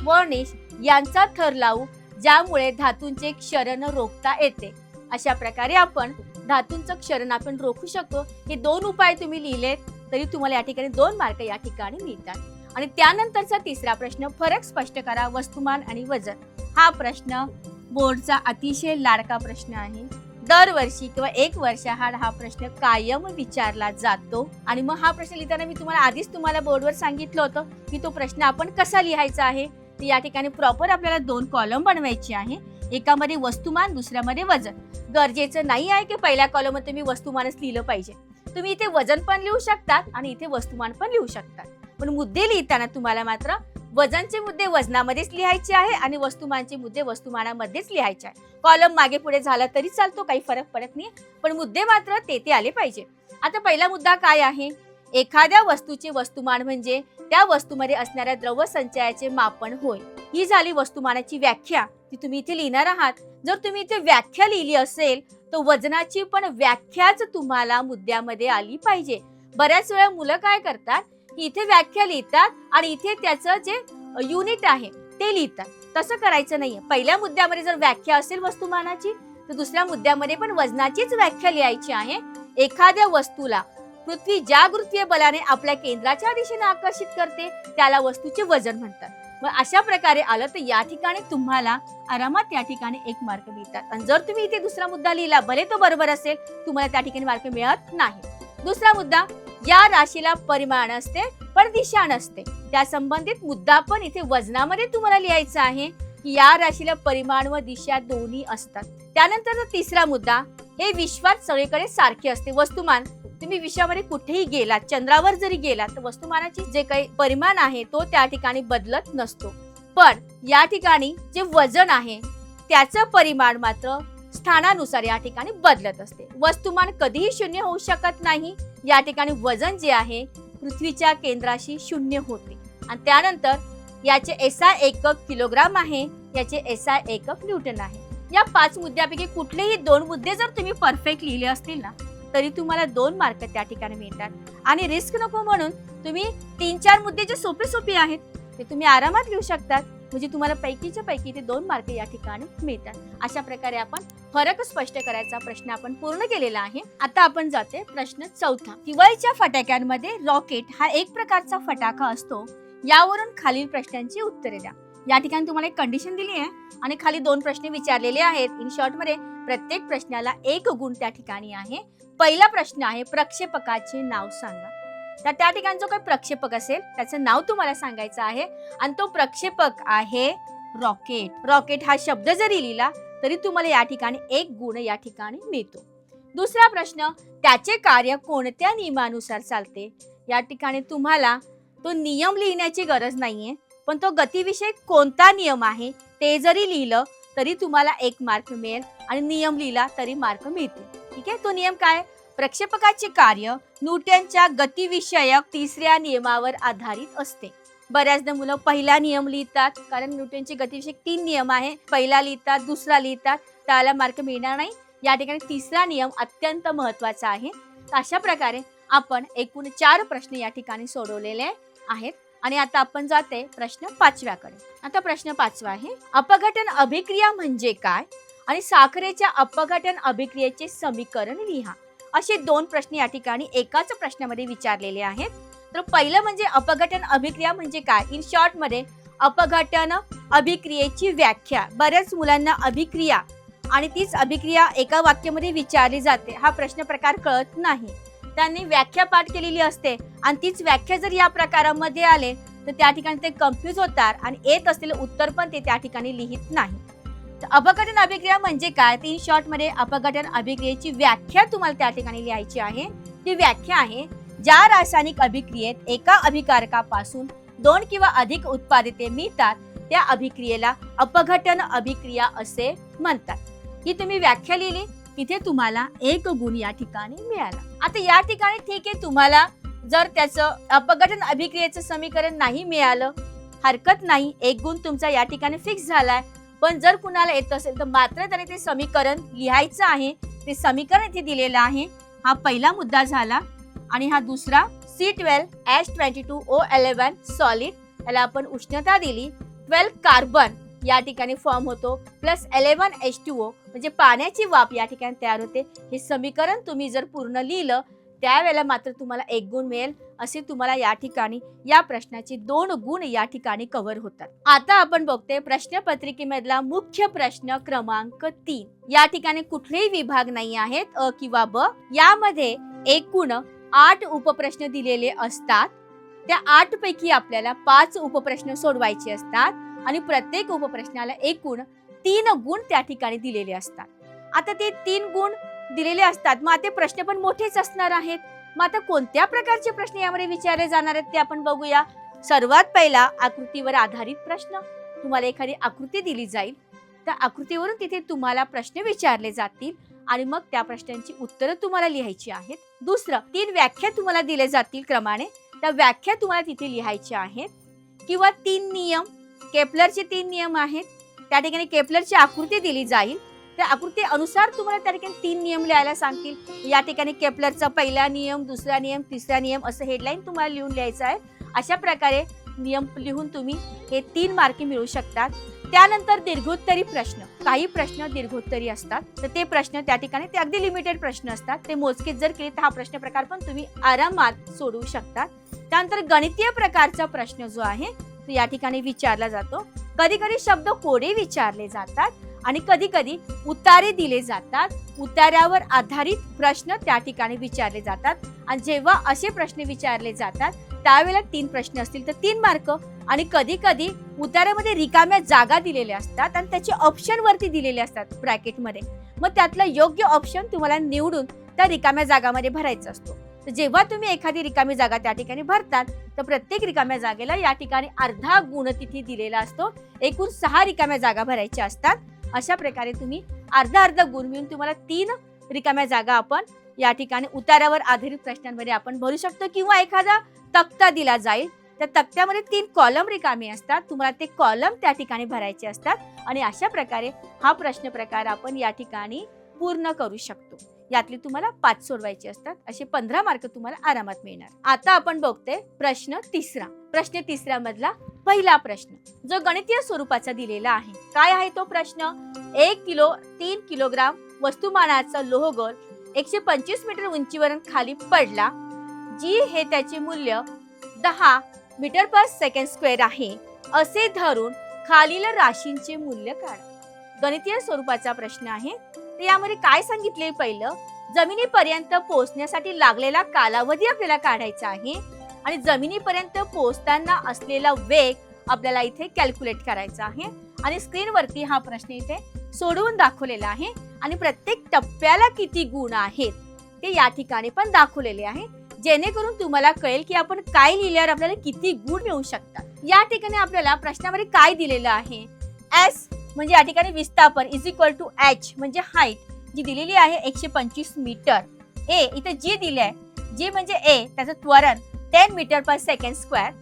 वॉर्निश यांचा थर लावू ज्यामुळे धातूंचे क्षरण रोखता येते. अशा प्रकारे आपण धातूंचं क्षरण आपण रोखू शकतो. हे 2 उपाय तुम्ही लिहिले तरी तुम्हाला या ठिकाणी 2 मार्क या ठिकाणी मिळतात. आणि त्यानंतरचा तिसरा प्रश्न, फरक स्पष्ट करा वस्तुमान आणि वजन. हा प्रश्न बोर्डचा अतिशय लाडका प्रश्न आहे. दरवर्षी किंवा 1 वर्षाआड हा प्रश्न कायम विचारला जातो आणि मग हा प्रश्न लिहिताना मी आधीच तुम्हाला बोर्डवर सांगितलं होतं की तो प्रश्न आपण कसा लिहायचा आहे. या ठिकाणी प्रॉपर आपल्याला 2 कॉलम बनवायचे आहे. एकामध्ये वस्तुमान, दुसऱ्यामध्ये वजन. गरजेचं नाही आहे की पहिल्या कॉलम मध्ये तुम्ही वस्तुमानच लिहिलं पाहिजे. तुम्ही इथे वजन पण लिहू शकतात आणि इथे वस्तुमान पण लिहू शकतात. पण मुद्दे लिहिताना तुम्हाला मात्र वजनचे मुद्दे वजनामध्येच लिहायचे आहे आणि वस्तुमानचे मुद्दे वस्तुमानामध्येच लिहायचे आहे. कॉलम मागे पुढे झाला तरी चालतो, काही फरक पडत नाही, पण मुद्दे मात्र ते आले पाहिजे. आता पहिला मुद्दा काय आहे. एखाद्या वस्तूचे वस्तुमान म्हणजे त्या वस्तूमध्ये असणाऱ्या द्रव्य संचयाचे मापन होय. ही झाली वस्तुमानाची व्याख्या, ती तुम्ही इथे लिहिणार आहात. जर तुम्ही इथे व्याख्या लिहिली असेल तर वजनाची पण व्याख्याच तुम्हाला मुद्द्यामध्ये आली पाहिजे. बऱ्याच वेळा मुलं काय करतात की इथे व्याख्या लिहितात आणि इथे त्याचं जे युनिट आहे ते लिहितात. तसं करायचं नाहीये. पहिल्या मुद्द्यामध्ये जर व्याख्या असेल वस्तुमानाची तर दुसऱ्या मुद्द्यामध्ये पण वजनाचीच व्याख्या लिहायची आहे. एखाद्या वस्तूला पृथ्वी ज्या गुरुत्वीय बलाने आपल्या केंद्राच्या दिशेने आकर्षित करते त्याला वस्तूचे वजन म्हणतात. मग अशा प्रकारे आलं तर या ठिकाणी तुम्हाला आरामात या ठिकाणी 1 मार्क मिळतात. आणि जर तुम्ही इथे दुसरा मुद्दा लिहिला भले तो बरोबर असेल तुम्हाला त्या ठिकाणी मार्क मिळत नाही. दुसरा मुद्दा, या राशीला परिमाण असते पण दिशा नसते. त्या संबंधित मुद्दा पण इथे वजनामध्ये तुम्हाला लिहायचा आहे की या राशीला परिमाण व दिशा दोन्ही असतात. त्यानंतर तिसरा मुद्दा, हे विश्वात सगळीकडे सारखे असते. वस्तुमान तुम्ही विश्वामध्ये कुठेही गेलात, चंद्रावर जरी गेलात तर वस्तुमानाची जे काही परिमाण आहे तो त्या ठिकाणी बदलत नसतो. पण या ठिकाणी जे वजन आहे त्याचं परिमाण मात्र स्थानानुसार या ठिकाणी बदलत असते. वस्तुमान कधीही 0 होऊ शकत नाही. या ठिकाणी वजन जे आहे पृथ्वीच्या केंद्राशी 0 होते. आणि त्यानंतर याचे एसआय एकक किलोग्राम आहे, याचे एसआय एकक न्यूटन आहे. या 5 मुद्द्यापैकी कुठलेही 2 मुद्दे जर तुम्ही परफेक्ट लिहिले असतील ना तरी तुम्हाला 2 मार्क त्या ठिकाणी मिळतात. आणि रिस्क नको म्हणून तुम्ही 3-4 मुद्दे जे सोपे आहेत ते तुम्ही आरामात लिहू शकतात. म्हणजे तुम्हाला पैकीच्या पैकी ते 2 मार्क या ठिकाणी मिळतात. अशा प्रकारे आपण फरक स्पष्ट करायचा प्रश्न आपण पूर्ण केलेला आहे. आता आपण जाते प्रश्न 4. दिवाळीच्या फटाक्यांमध्ये रॉकेट हा एक प्रकारचा फटाका असतो. यावरून खालील प्रश्नांची उत्तरे द्या. या ठिकाणी तुम्हाला एक कंडिशन दिली आहे आणि खाली 2 प्रश्न विचारलेले आहेत. इन शॉर्ट मध्ये प्रत्येक प्रश्नाला 1 गुण त्या ठिकाणी आहे. पहिला प्रश्न आहे प्रक्षेपकाचे नाव सांगा. तर त्या ठिकाणी जो काही प्रक्षेपक असेल त्याचं नाव तुम्हाला सांगायचं आहे आणि तो प्रक्षेपक आहे रॉकेट. रॉकेट हा शब्द जरी लिहिला तरी तुम्हाला या ठिकाणी 1 गुण या ठिकाणी मिळतो. दुसरा प्रश्न, त्याचे कार्य कोणत्या नियमानुसार चालते. या ठिकाणी तुम्हाला तो नियम लिहिण्याची गरज नाहीये पण तो गतीविषयक कोणता नियम आहे ते जरी लिहिलं तरी तुम्हाला 1 मार्क मिळेल आणि नियम लिहिला तरी मार्क मिळतील. ठीक आहे, तो नियम काय, प्रक्षेपकाचे कार्य न्यूटनच्या गतिविषयक 3ऱ्या नियमावर आधारित असते. बऱ्याचदा मुलं पहिला नियम लिहितात कारण न्यूटनचे गतिविषयक 3 नियम आहे. पहिला लिहितात, दुसरा लिहितात, त्याला मार्क मिळणार नाही. या ठिकाणी 3रा नियम अत्यंत महत्वाचा आहे. अशा प्रकारे आपण एकूण 4 प्रश्न या ठिकाणी सोडवलेले आहेत. आणि आता आपण जाते प्रश्न 5व्याकडे. आता प्रश्न 5वा आहे, अपघटन अभिक्रिया म्हणजे काय आणि साखरेच्या अपघटन अभिक्रियेचे समीकरण लिहा. असे 2 प्रश्न या ठिकाणी एकाच प्रश्नामध्ये विचारलेले आहेत. तर पहिलं म्हणजे अपघटन अभिक्रिया म्हणजे काय. इन शॉर्ट मध्ये अपघटन अभिक्रियेची व्याख्या. बऱ्याच मुलांना अभिक्रिया आणि तीच अभिक्रिया एका वाक्यामध्ये विचारली जाते हा प्रश्न प्रकार कळत नाही. त्यांनी व्याख्या पाठ केलेली असते आणि तीच व्याख्या जर या प्रकारामध्ये आले तर त्या ठिकाणी ते कन्फ्यूज होतात आणि येत असलेलं उत्तर पण ते त्या ठिकाणी लिहित नाही. तर अपघटन अभिक्रिया म्हणजे काय, 3 शॉर्ट मध्ये अपघटन अभिक्रियेची व्याख्या तुम्हाला त्या ठिकाणी लिहायची आहे. ती व्याख्या आहे, ज्या रासायनिक अभिक्रियेत एका अभिकारकापासून 2 किंवा अधिक उत्पादिते मिळतात त्या अभिक्रियेला अपघटन अभिक्रिया असे म्हणतात. ही तुम्ही व्याख्या लिहिली तिथे तुम्हाला 1 गुण या ठिकाणी मिळाला. आता या ठिकाणी ठीक आहे, तुम्हाला जर त्याचं अपघटन अभिक्रियेचं समीकरण नाही मिळालं हरकत नाही, 1 गुण तुमचा या ठिकाणी फिक्स झालाय. पण जर कुणाला येत असेल तर मात्र त्याने ते समीकरण लिहायचं आहे. ते समीकरण इथे दिलेलं आहे. हा पहिला मुद्दा झाला. आणि हा दुसरा C12H22O11 सॉलिड, याला आपण उष्णता दिली, 12 कार्बन या ठिकाणी फॉर्म होतो प्लस 11 H2O म्हणजे पाण्याची वाफ या ठिकाणी तयार होते. हे समीकरण तुम्ही जर पूर्ण लिहिलं त्यावेळेला मात्र तुम्हाला 1 गुण मिळेल. असे तुम्हाला या ठिकाणी या प्रश्नाचे 2 गुण या ठिकाणी कव्हर होतात. आता आपण बघते प्रश्नपत्रिकेमधला मुख्य प्रश्न क्रमांक 3. या ठिकाणी कुठलेही विभाग नाही आहेत अ किंवा ब. यामध्ये एकूण 8 उपप्रश्न दिलेले असतात. त्या 8 पैकी आपल्याला 5 उपप्रश्न सोडवायचे असतात आणि प्रत्येक उपप्रश्नाला एकूण 3 गुण त्या ठिकाणी दिलेले असतात. आता ते 3 गुण दिलेले असतात मग ते प्रश्न पण मोठेच असणार आहेत. मग आता कोणत्या प्रकारचे प्रश्न यामध्ये विचारले जाणार आहेत ते आपण बघूया. सर्वात पहिला आकृतीवर आधारित प्रश्न. तुम्हाला एखादी आकृती दिली जाईल त्या आकृतीवरून तिथे तुम्हाला प्रश्न विचारले जातील आणि मग त्या प्रश्नांची उत्तरं तुम्हाला लिहायची आहेत. दुसरं 3 व्याख्या तुम्हाला दिल्या जातील क्रमाने, त्या व्याख्या तुम्हाला तिथे लिहायच्या आहेत. किंवा 3 नियम, केपलरचे 3 नियम आहेत त्या ठिकाणी केपलरची आकृती दिली जाईल त्या आकृती अनुसार तुम्हाला त्या ठिकाणी 3 नियम लिहायला सांगतील. या ठिकाणी केपलरचा पहिला नियम, दुसरा नियम, तिसरा नियम असं हेडलाईन तुम्हाला लिहून लिहायचं आहे. अशा प्रकारे नियम लिहून तुम्ही हे 3 मार्क मिळवू शकतात. त्यानंतर दीर्घोत्तरी प्रश्न, काही प्रश्न दीर्घोत्तरी असतात, तर ते प्रश्न त्या ठिकाणी ते अगदी लिमिटेड प्रश्न असतात. ते मोजकेच जर केले तर हा प्रश्न प्रकार पण तुम्ही आरामात सोडवू शकता. त्यानंतर गणितीय प्रकारचा प्रश्न जो आहे तो या ठिकाणी विचारला जातो. कधी कधी शब्द कोडे विचारले जातात आणि कधी कधी उतारे दिले जातात. उतार्यावर आधारित प्रश्न त्या ठिकाणी विचारले जातात. आणि जेव्हा असे प्रश्न विचारले जातात त्यावेळेला 3 प्रश्न असतील तर 3 मार्क. आणि कधी कधी उतार्यामध्ये रिकाम्या जागा दिलेल्या असतात आणि त्याचे ऑप्शन वरती दिलेले असतात ब्रॅकेटमध्ये. मग त्यातलं योग्य ऑप्शन तुम्हाला निवडून त्या रिकाम्या जागामध्ये भरायचा असतो. तर जेव्हा तुम्ही एखादी रिकामी जागा त्या ठिकाणी भरतात तर प्रत्येक रिकाम्या जागेला या ठिकाणी अर्धा गुण तिथे दिलेला असतो. एकूण 6 रिकाम्या जागा भरायच्या असतात. अशा प्रकारे तुम्ही अर्धा अर्धा गुण मिळून तुम्हाला 3 रिकाम्या जागा आपण या ठिकाणी उतार्यावर आधारित प्रश्नांमध्ये आपण भरू शकतो. किंवा एखादा तक्ता दिला जाईल, त्या तक्त्यामध्ये 3 कॉलम रिकामे असतात, तुम्हाला ते कॉलम त्या ठिकाणी भरायचे असतात. आणि अशा प्रकारे हा प्रश्न प्रकार आपण या ठिकाणी पूर्ण करू शकतो. यातले तुम्हाला 5 सोडवायचे असतात. असे 15 मार्क तुम्हाला आरामात मिळणार. आता आपण बघतोय प्रश्न तिसरा. प्रश्न तिसऱ्या मधला पहिला प्रश्न जो गणितीय स्वरूपाचा दिलेला आहे. काय आहे तो प्रश्न? 1 किलो 3 किलोग्राम वस्तुमानाचा लोहगोल 125 मीटर उंचीवरून खाली पडला, जी हे त्याचे मूल्य 10 मीटर पर सेकंड स्क्वेअर आहे असे धरून खालील राशींचे मूल्य काढा. गणितीय स्वरूपाचा प्रश्न आहे. तर यामध्ये काय सांगितले? पहिलं, जमिनीपर्यंत पोहोचण्यासाठी लागलेला कालावधी आपल्याला काढायचा आहे आणि जमिनीपर्यंत पोहोचताना असलेला वेग आपल्याला इथे कॅल्क्युलेट करायचा आहे. आणि स्क्रीनवरती हा प्रश्न इथे सोडवून दाखवलेला आहे आणि प्रत्येक टप्प्याला किती गुण आहेत ते या ठिकाणी पण दाखवलेले आहे, जेणेकरून तुम्हाला कळेल की आपण काय लिहिल्यावर आपल्याला किती गुण मिळू शकतात. या ठिकाणी आपल्याला प्रश्नामध्ये काय दिलेलं आहे? एस म्हणजे या ठिकाणी विस्थापन इज इक्वल टू एच म्हणजे हाईट जी दिलेली आहे 125 मीटर. ए इथे जी दिले आहे, जी म्हणजे ए त्याचं त्वरण 10 metre per second square.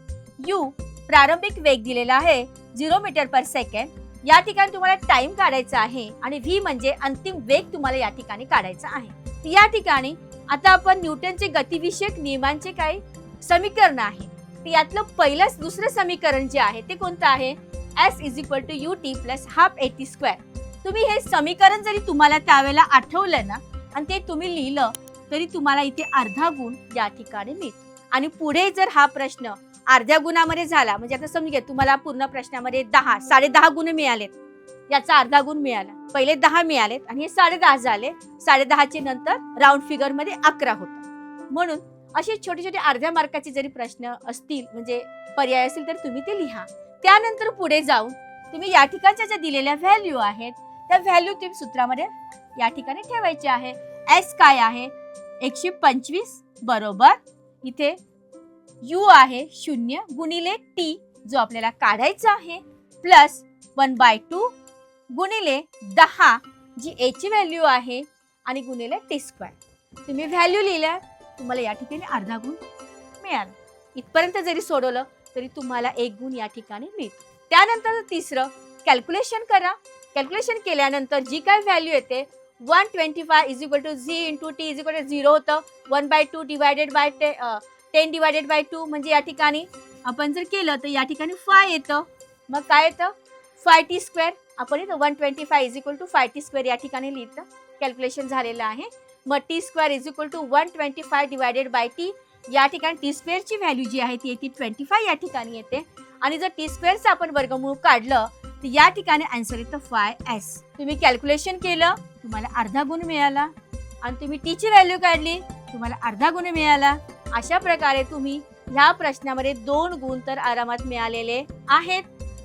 U प्रारंभिक वेग दिलेला आहे 0 मीटर पर सेकंड. या ठिकाणी तुम्हाला टाइम काढायचा आहे आणि व्ही म्हणजे अंतिम वेग तुम्हाला या ठिकाणी काढायचा आहे. या ठिकाणी आता आपण न्यूटनचे गतिविषयक नियमांचे काही समीकरण आहे. यातलं पहिलंच दुसरं समीकरण जे आहे ते कोणतं आहे? S is equal to u t plus half a t square. तुम्ही हे समीकरण जरी तुम्हाला त्यावेळेला आठवलं ना आणि ते तुम्ही लिहिलं तरी तुम्हाला इथे अर्धा गुण या ठिकाणी मिळतो. आणि पुढे जर हा प्रश्न अर्ध्या गुणामध्ये झाला म्हणजे आता समजा तुम्हाला पूर्ण प्रश्नामध्ये 10.5 गुण मिळालेत, याचा अर्धा गुण मिळाला. पहिले 10 मिळालेत आणि हे 10.5 झाले. 10.5चे नंतर राऊंड फिगर मध्ये 11 होतं. म्हणून असे छोटे छोटे अर्ध्या मार्काचे जरी प्रश्न असतील म्हणजे पर्याय असतील तर तुम्ही ते लिहा. त्यानंतर पुढे जाऊन तुम्ही या ठिकाणच्या ज्या दिलेल्या व्हॅल्यू आहेत त्या व्हॅल्यू तुम्ही सूत्रामध्ये या ठिकाणी ठेवायचे आहे. एस काय आहे? 125 बरोबर इथे यू आहे 0 गुणिले टी जो आपल्याला काढायचा आहे प्लस 1/2 गुणिले 10 जी ए ची व्हॅल्यू आहे आणि गुणिले टी स्क्वेअर. तुम्ही व्हॅल्यू लिहिल्या तुम्हाला या ठिकाणी अर्धा गुण मिळाला. इथपर्यंत जरी सोडवलं तरी तुम्हाला 1 गुण या ठिकाणी मिळतो. त्यानंतर तिसरं कॅल्क्युलेशन करा. कॅल्क्युलेशन केल्यानंतर जी काय व्हॅल्यू येते 125 is equal to z into t is equal to 0 होतं. 1/2 डिवायडेड बाय 10 डिवायडेड बाय 2 म्हणजे या ठिकाणी आपण जर केलं तर या ठिकाणी 5 येतं. मग काय येतं? 5t square. आपण इथं 125 is equal to 5t square या ठिकाणी लिहितं. कॅल्क्युलेशन झालेलं आहे. मग t square is equal to 125 divided by t. या ठिकाणी टी स्क्वेअरची व्हॅल्यू जी आहे ती येते 25 या ठिकाणी येते. आणि जर टी स्क्वेअरचं आपण वर्गमूळ काढलं तर या ठिकाणी आन्सर येतं 5s. तुम्ही कॅल्क्युलेशन केलं तुम्हाला अर्धा गुण मिळाला आणि तुम्ही टी ची व्हॅल्यू काढली तुम्हाला अर्धा गुण मिळाला. अशा प्रकारे तुम्ही ह्या प्रश्नामध्ये 2 गुण तर आरामात मिळालेले आहेत.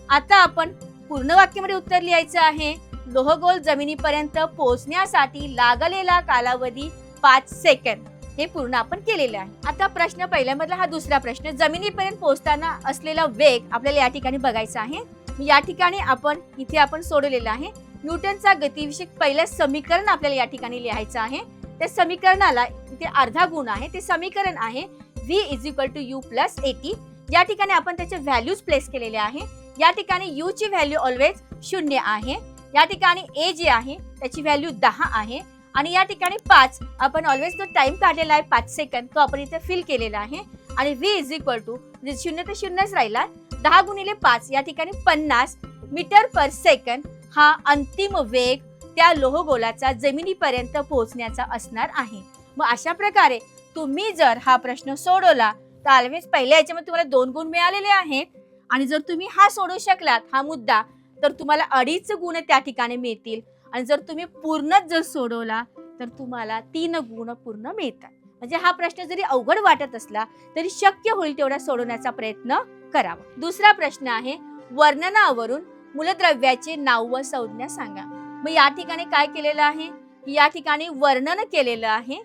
आता आपण पूर्ण वाक्यामध्ये उत्तर लिहायचं आहे. लोहगोल जमिनीपर्यंत पोहोचण्यासाठी लागलेला कालावधी 5 सेकंद. हे पूर्ण आपण केलेलं आहे. आता प्रश्न पहिल्यामधला हा दुसरा प्रश्न, जमिनीपर्यंत पोहोचताना असलेला वेग आपल्याला या ठिकाणी बघायचा आहे. या ठिकाणी आपण सोडवलेलं आहे. न्यूटनचा गतिविषयक पहिलं समीकरण आपल्याला या ठिकाणी लिहायचं आहे. त्या समीकरणाला इथे अर्धा गुण आहे. ते समीकरण आहे v is equal to u plus a t. या ठिकाणी आपण त्याचे व्हॅल्यूज प्लेस केलेले आहे. या ठिकाणी u ची व्हॅल्यू ऑलवेज 0 आहे. या ठिकाणी ए जे आहे त्याची व्हॅल्यू 10 आहे आणि या ठिकाणी 5 आपण ऑलवेज जो टाइम काढलेला आहे 5 सेकंद तो आपण इथे फिल केलेला आहे आणि v इज इक्वल टू म्हणजे 0 ते 0च राहिला 10 गुणिले 5 या ठिकाणी 50 मीटर पर सेकंद हा अंतिम वेग त्या लोहगोलाचा जमिनीपर्यंत पोहोचण्याचा असणार आहे. मग अशा प्रकारे तुम्ही जर हा प्रश्न सोडवला तर ऑलवेज पहिल्या याच्यामध्ये तुम्हाला 2 गुण मिळालेले आहेत आणि जर तुम्ही हा सोडवू शकलात हा मुद्दा तर तुम्हाला 2.5 गुण त्या ठिकाणी मिळतील आणि जर तुम्ही पूर्णच जर सोडवला तर तुम्हाला 3 गुण पूर्ण मिळतात. म्हणजे हा प्रश्न जरी अवघड वाटत असला तरी शक्य होईल तेवढा सोडवण्याचा प्रयत्न करावा. दुसरा प्रश्न आहे वर्णनावरून मूलद्रव्याचे नाव व संज्ञा सांगा. मग या ठिकाणी काय केलेलं आहे, या ठिकाणी वर्णन केलेलं आहे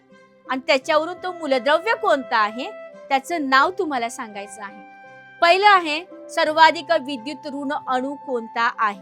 आणि त्याच्यावरून तो मूलद्रव्य कोणता आहे त्याचं नाव तुम्हाला सांगायचं आहे. पहिलं आहे सर्वाधिक विद्युत ऋण अणू कोणता आहे.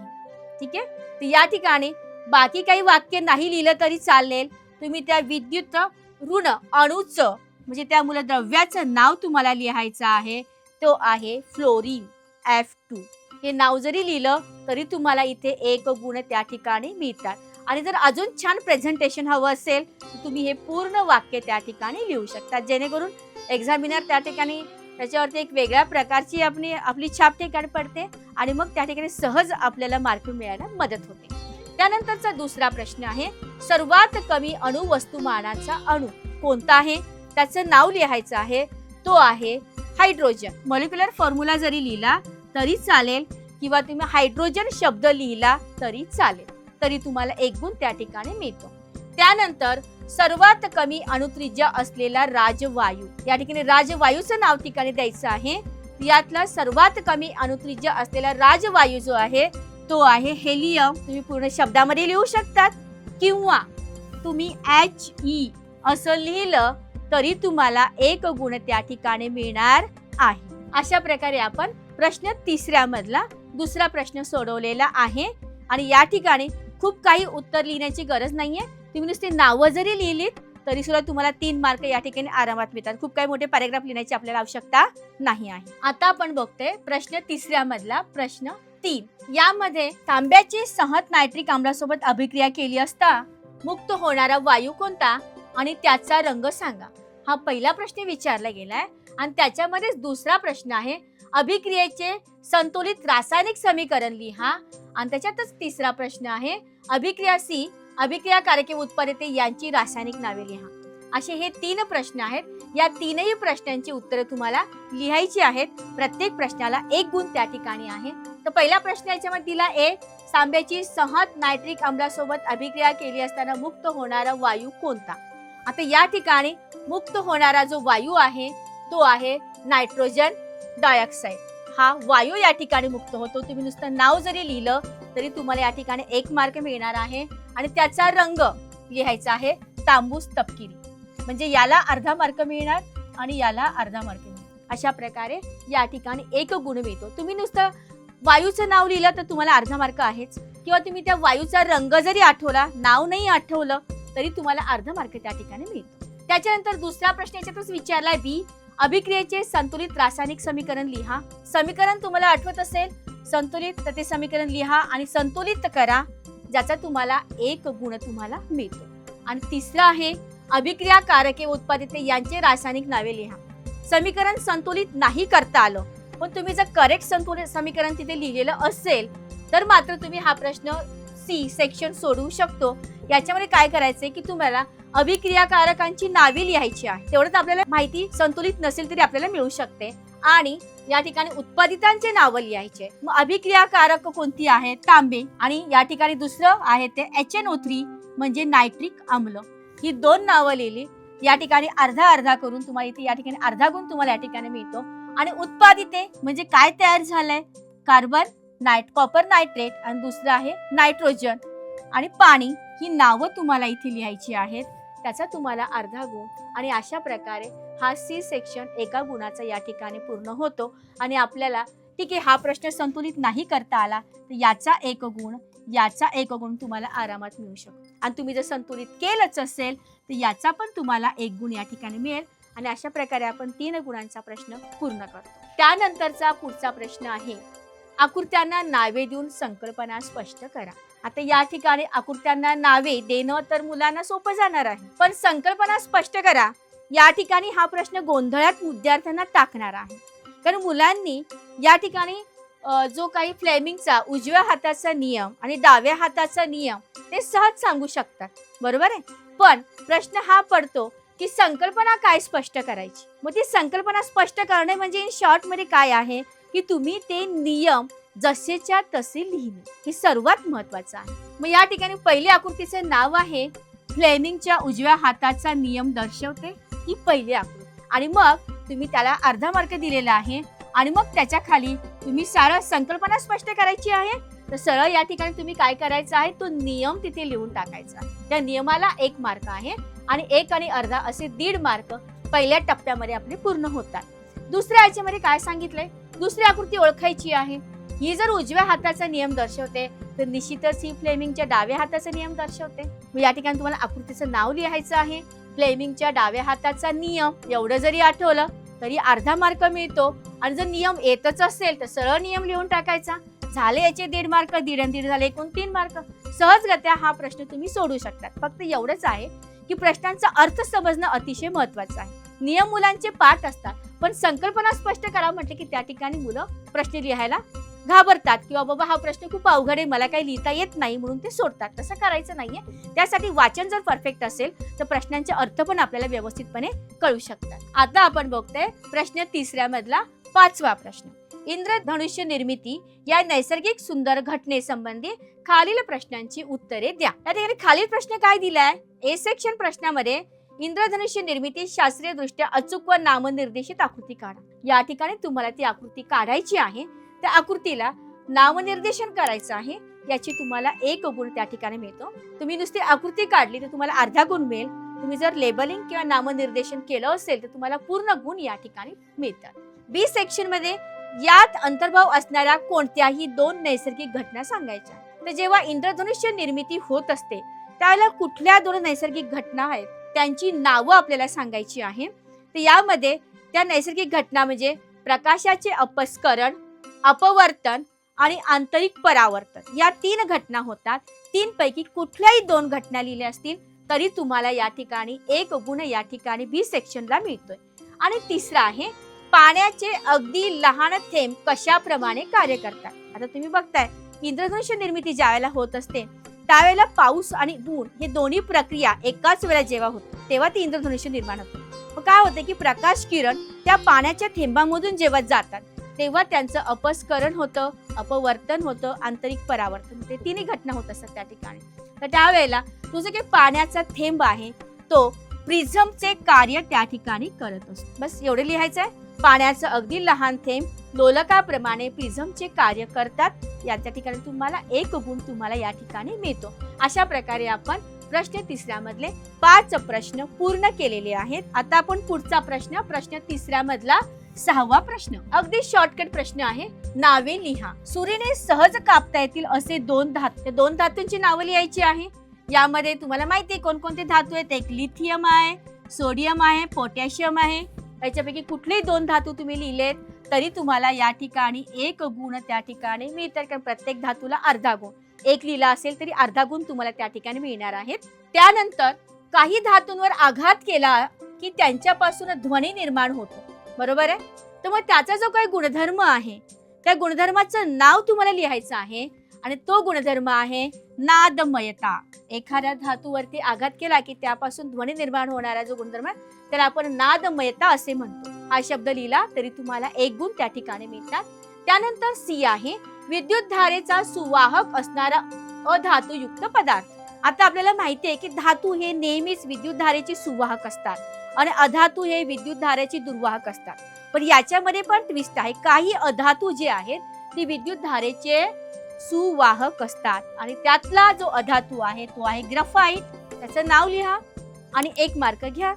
ठीक आहे, तर या ठिकाणी बाकी काही वाक्य नाही लिहिलं तरी चालेल, तुम्ही त्या विद्युत ऋण अणूचं म्हणजे त्या मूलद्रव्याचं नाव तुम्हाला लिहायचं आहे. तो आहे फ्लोरीन F2. हे नाव जरी लिहिलं तरी तुम्हाला इथे 1 गुण त्या ठिकाणी मिळतात. आणि जर अजून छान प्रेझेंटेशन हवं असेल तर तुम्ही हे पूर्ण वाक्य त्या ठिकाणी लिहू शकता जेणेकरून एक्झामिनर त्या ठिकाणी त्याच्यावरती एक वेगळ्या प्रकारची आपली छाप ठिकाणी पडते आणि मग त्या ठिकाणी सहज आपल्याला मार्क मिळायला मदत होते. त्यानंतरचा दुसरा प्रश्न आहे सर्वात कमी अणुवस्तुमानाचा अणू कोणता आहे त्याचं नाव लिहायचं आहे. तो आहे हायड्रोजन. मॉलिक्युलर फॉर्म्युला जरी लिहिला तरी चालेल किंवा तुम्ही हायड्रोजन शब्द लिहिला तरी चालेल, तरी तुम्हाला 1 गुण त्या ठिकाणी मिळतो. त्यानंतर सर्वात कमी अणुत्रिज्या असलेला राजवायू, या ठिकाणी राजवायूचं नाव ठिकाणी द्यायचं आहे. यातला सर्वात कमी अणुत्रिज्या असलेला राजवायू जो आहे तो आहे हेलियम. तुम्ही पूर्ण शब्दामध्ये लिहू शकतात किंवा तुम्ही HE असं लिहिलं तरी तुम्हाला 1 गुण त्या ठिकाणी मिळणार आहे. अशा प्रकारे आपण प्रश्न 3ऱ्या मधला दुसरा प्रश्न सोडवलेला आहे आणि या ठिकाणी खूप काही उत्तर लिहिण्याची गरज नाहीये. तुम्ही नुसती नावं जरी लिहिलीत तरी सुद्धा तुम्हाला 3 मार्क या ठिकाणी आरामात मिळतात. खूप काही मोठे पॅराग्राफ लिहिण्याची आपल्याला आवश्यकता नाही आहे. आता आपण बघतोय प्रश्न 3ऱ्या मधला प्रश्न 3. यामध्ये तांब्याची सहत नायट्रिक आम्लासोबत अभिक्रिया केली असता मुक्त होणारा वायू कोणता आणि त्याचा रंग सांगा. हा पहिला प्रश्न विचारला गेलाय आणि त्याच्यामध्येच दुसरा प्रश्न आहे अभिक्रियेचे संतुलित रासायनिक समीकरण लिहा आणि त्याच्यातच तिसरा प्रश्न आहे अभिक्रिया C अभिक्रियाकारके उत्पादिते यांची रासायनिक नावे लिहा. असे हे 3 प्रश्न आहेत. या 3ही प्रश्नांची उत्तरे तुम्हाला लिहायची आहेत. प्रत्येक प्रश्नाला 1 गुण त्या ठिकाणी आहे. तर पहिला प्रश्न याच्यामध्ये दिला ए तांब्याची सहत नायट्रिक आम्लासोबत अभिक्रिया केली असताना मुक्त होणारा वायू कोणता. आता या ठिकाणी मुक्त होणारा जो वायू आहे तो आहे नायट्रोजन डायऑक्साईड. हा वायू या ठिकाणी मुक्त होतो. तुम्ही नुसतं नाव जरी लिहिलं तरी तुम्हाला या ठिकाणी 1 मार्क मिळणार आहे आणि त्याचा रंग लिहायचा आहे तांबूस तपकिरी. म्हणजे याला अर्धा मार्क मिळणार आणि याला अर्धा मार्क मिळणार. अशा प्रकारे या ठिकाणी 1 गुण मिळतो. तुम्ही नुसतं वायूचं नाव लिहिलं तर तुम्हाला अर्धा मार्क आहेच किंवा तुम्ही त्या वायूचा रंग जरी आठवला नाव नाही आठवलं तरी तुम्हाला अर्धा मार्क त्या ठिकाणी मिळतो. त्याच्यानंतर दुसरा प्रश्न याच्यातच विचारलाय बी अभिक्रियेचे संतुलित रासायनिक समीकरण लिहा. समीकरण तुम्हाला आठवत असेल संतुलित तर ते समीकरण लिहा आणि संतुलित करा ज्याचा तुम्हाला 1 गुण तुम्हाला मिळतो. आणि तिसरा आहे अभिक्रियाकारके उत्पादिते यांचे रासायनिक नावे लिहा. समीकरण संतुलित नाही करता आलं पण तुम्ही जर करेक्ट संतुलित समीकरण तिथे लिहिलेलं असेल तर मात्र तुम्ही हा प्रश्न C सेक्शन सोडवू शकतो. याच्यामध्ये काय करायचंय की तुम्हाला अभिक्रियाकारकांची नावे लिहायची आहे. तेवढंच आपल्याला माहिती संतुलित नसेल तरी आपल्याला मिळू शकते आणि या ठिकाणी उत्पादितांचे नाव लिहायचे. मग अभिक्रियाकारक कोणती आहेत तांबे आणि या ठिकाणी दुसरं आहे ते HNO3 म्हणजे नायट्रिक आम्ल. ही 2 नावं लिहिली. या ठिकाणी अर्धा अर्धा करून तुम्हाला इथे या ठिकाणी अर्धा गुण तुम्हाला या ठिकाणी मिळतो. आणि उत्पादिते म्हणजे काय तयार झालंय कॉपर नायट्रेट आणि दुसरं आहे नायट्रोजन आणि पाणी ही नावं तुम्हाला इथे लिहायची आहेत. त्याचा तुम्हाला अर्धा गुण आणि अशा प्रकारे हा C सेक्शन 1 गुणाचा या ठिकाणी पूर्ण होतो. आणि आपल्याला ठीक आहे हा प्रश्न संतुलित नाही करता आला तर याचा 1 गुण याचा 1 गुण तुम्हाला आरामात मिळू शकतो. आणि तुम्ही जर संतुलित केलंच असेल तर याचा पण तुम्हाला 1 गुण या ठिकाणी मिळेल. आणि अशा प्रकारे आपण 3 गुणांचा प्रश्न पूर्ण करतो. त्यानंतरचा पुढचा प्रश्न आहे आकृत्यांना नावे देऊन संकल्पना स्पष्ट करा. आता या ठिकाणी आकृत्यांना नावे देणं तर मुलांना सोपं जाणार आहे, पण संकल्पना स्पष्ट करा या ठिकाणी हा प्रश्न गोंधळात विद्यार्थ्यांना टाकणार आहे. कारण मुलांनी या ठिकाणी जो काही फ्लेमिंगचा उजव्या हाताचा नियम आणि डाव्या हाताचा नियम ते सहज सांगू शकतात, बरोबर आहे. पण प्रश्न हा पडतो की संकल्पना काय स्पष्ट करायची. मग ती संकल्पना स्पष्ट करणे म्हणजे इन शॉर्ट मध्ये काय आहे की तुम्ही ते नियम जसेच्या तसे लिहिणे, हे सर्वात महत्वाचं आहे. मग या ठिकाणी पहिली आकृतीचे नाव आहे फ्लेमिंगच्या उजव्या हाताचा नियम दर्शवते, ही पहिली आकृती. आणि मग तुम्ही त्याला अर्धा मार्क दिलेला आहे आणि मग त्याच्या खाली तुम्ही सारा संकल्पना स्पष्ट करायची आहे. तर सरळ या ठिकाणी तुम्ही काय करायचं आहे, तो नियम तिथे लिहून टाकायचा. त्या नियमाला 1 मार्क आहे आणि 1 आणि अर्धा असे 1.5 मार्क पहिल्या टप्प्यामध्ये आपले पूर्ण होतात. दुसऱ्या याच्यामध्ये काय सांगितलंय, दुसरी आकृती ओळखायची आहे. ही जर उजव्या हाताचा नियम दर्शवते तर निश्चितच ही फ्लेमिंगच्या डाव्या हाताचा नियम दर्शवते. मग या ठिकाणी तुम्हाला आकृतीचं नाव लिहायचं आहे, फ्लेमिंगच्या डाव्या हाताचा नियम. एवढं जरी आठवलं तरी अर्धा मार्क मिळतो. आणि जर नियम येतच असेल तर सरळ नियम लिहून टाकायचा. झाले याचे 1.5 मार्क, 1.5 झाले, एकूण 3 मार्क. सहजगत्या हा प्रश्न तुम्ही सोडू शकतात. फक्त एवढंच आहे की प्रश्नांचा अर्थ समजणं अतिशय महत्वाचं आहे. नियम मुलांचे पाठ असतात, पण संकल्पना स्पष्ट करा म्हटले की त्या ठिकाणी मुलं प्रश्न लिहायला घाबरतात किंवा बाबा हा प्रश्न खूप अवघड आहे, मला काही लिहिता येत नाही म्हणून ते सोडतात. तसं करायचं नाहीये. त्यासाठी वाचन जर परफेक्ट असेल तर प्रश्नांचे अर्थ पण आपल्याला व्यवस्थितपणे कळू शकतात. आता आपण बघतोय प्रश्न 3ऱ्या मधला 5वा प्रश्न. इंद्रधनुष्य निर्मिती या नैसर्गिक सुंदर घटनेसंबंधी खालील प्रश्नांची उत्तरे द्या. या ठिकाणी खालील प्रश्न काय दिलाय, ए सेक्शन प्रश्नामध्ये इंद्रधनुष्य निर्मिती शास्त्रीय दृष्ट्या अचूक व नामनिर्देशित आकृती काढा. या ठिकाणी तुम्हाला ती आकृती काढायची आहे. त्या आकृतीला नामनिर्देशन करायचं आहे. याची तुम्हाला 1 गुण त्या ठिकाणी मिळतो. तुम्ही नुसती आकृती काढली तर तुम्हाला अर्धा गुण मिळेल. तुम्ही जर लेबलिंग किंवा नामनिर्देशन केलं असेल तर तुम्हाला पूर्ण गुण या ठिकाणी मिळतात. बी सेक्शन मध्ये यात अंतर्भाव असणाऱ्या कोणत्याही 2 नैसर्गिक घटना सांगायच्या. तर जेव्हा इंद्रधनुष्य निर्मिती होत असते त्यावेळेला कुठल्या 2 नैसर्गिक घटना आहेत त्यांची नावं आपल्याला सांगायची आहे. तर यामध्ये त्या नैसर्गिक घटना म्हणजे प्रकाशाचे अपस्करण, अपवर्तन आणि आंतरिक परावर्तन, या 3 घटना होतात. 3 पैकी कुठल्याही 2 घटना लिहिल्या असतील तरी तुम्हाला या ठिकाणी 1 गुण या ठिकाणी बी सेक्शनला मिळतोय. आणि 3रा आहे पाण्याचे अगदी लहान थेंब कशाप्रमाणे कार्य करतात. आता तुम्ही बघताय इंद्रधनुष्य निर्मिती ज्या वेळेला होत असते त्यावेळेला पाऊस आणि ऊन हे दोन्ही प्रक्रिया एकाच वेळेला जेव्हा होते तेव्हा ती इंद्रधनुष्य निर्माण होते. मग काय होते की प्रकाश किरण त्या पाण्याच्या थेंबामधून जेव्हा जातात तेव्हा त्यांचं अपस्करण होतं, अपवर्तन होतं, आंतरिक परावर्तन होते. 3 घटना होत असतात त्या ठिकाणी. तर त्यावेळेला तुझं जे पाण्याचा थेंब आहे तो प्रिझमचे कार्य त्या ठिकाणी करत असतो. बस एवढे लिहायचं आहे. पाण्याचं अगदी लहान थेंब लोलकाप्रमाणे प्रिझमचे कार्य करतात. याच्या ठिकाणी तुम्हाला 1 गुण तुम्हाला या ठिकाणी मिळतो. अशा प्रकारे आपण प्रश्न 3ऱ्या मधले 5 प्रश्न पूर्ण केलेले आहेत. आता आपण पुढचा प्रश्न 3ऱ्या मधला 6वा प्रश्न. अगदी शॉर्टकट प्रश्न आहे. नावे लिहा. सुरीने सहज कापता येतील असे 2 धातू. त्या 2 धातूंची नावं लिहायची आहे. यामध्ये तुम्हाला माहिती आहे कोणकोणते धातू आहेत. एक लिथियम आहे, सोडियम आहे, पोटॅशियम आहे. याच्यापैकी कुठलेही 2 धातू तुम्ही लिहिलेत तरी तुम्हाला या ठिकाणी 1 गुण त्या ठिकाणी मिळतात. कारण प्रत्येक धातूला अर्धा गुण. 1 लिहिला असेल तरी अर्धा गुण तुम्हाला त्या ठिकाणी मिळणार आहेत. त्यानंतर काही धातूंवर आघात केला की त्यांच्यापासून ध्वनी निर्माण होतो, बरोबर आहे. तर मग त्याचा जो काही गुणधर्म आहे त्या गुणधर्माचं नाव तुम्हाला लिहायचं आहे आणि तो गुणधर्म आहे नादमयता. एखाद्या धातूवरती आघात केला की त्यापासून ध्वनी निर्माण होणारा जो गुणधर्म आहे त्याला आपण नादमयता असे म्हणतो. हा शब्द लिहिला तरी तुम्हाला 1 गुण त्या ठिकाणी मिळतात. त्यानंतर सी आहे विद्युत धारेचा सुवाहक असणारा अधातुयुक्त पदार्थ. आता आपल्याला माहिती आहे की धातू हे नेहमीच विद्युत धारेचे सुवाहक असतात आणि अधातू हे विद्युत धारेचे दुर्वाहक असतात. पण याच्यामध्ये पण ट्विस्ट आहे. काही अधातू जे आहेत ते विद्युत धारेचे सुवाहक असतात आणि त्यातला जो अधातू आहे तो आहे ग्राफाइट. त्याचं नाव लिहा आणि 1 मार्क घ्या.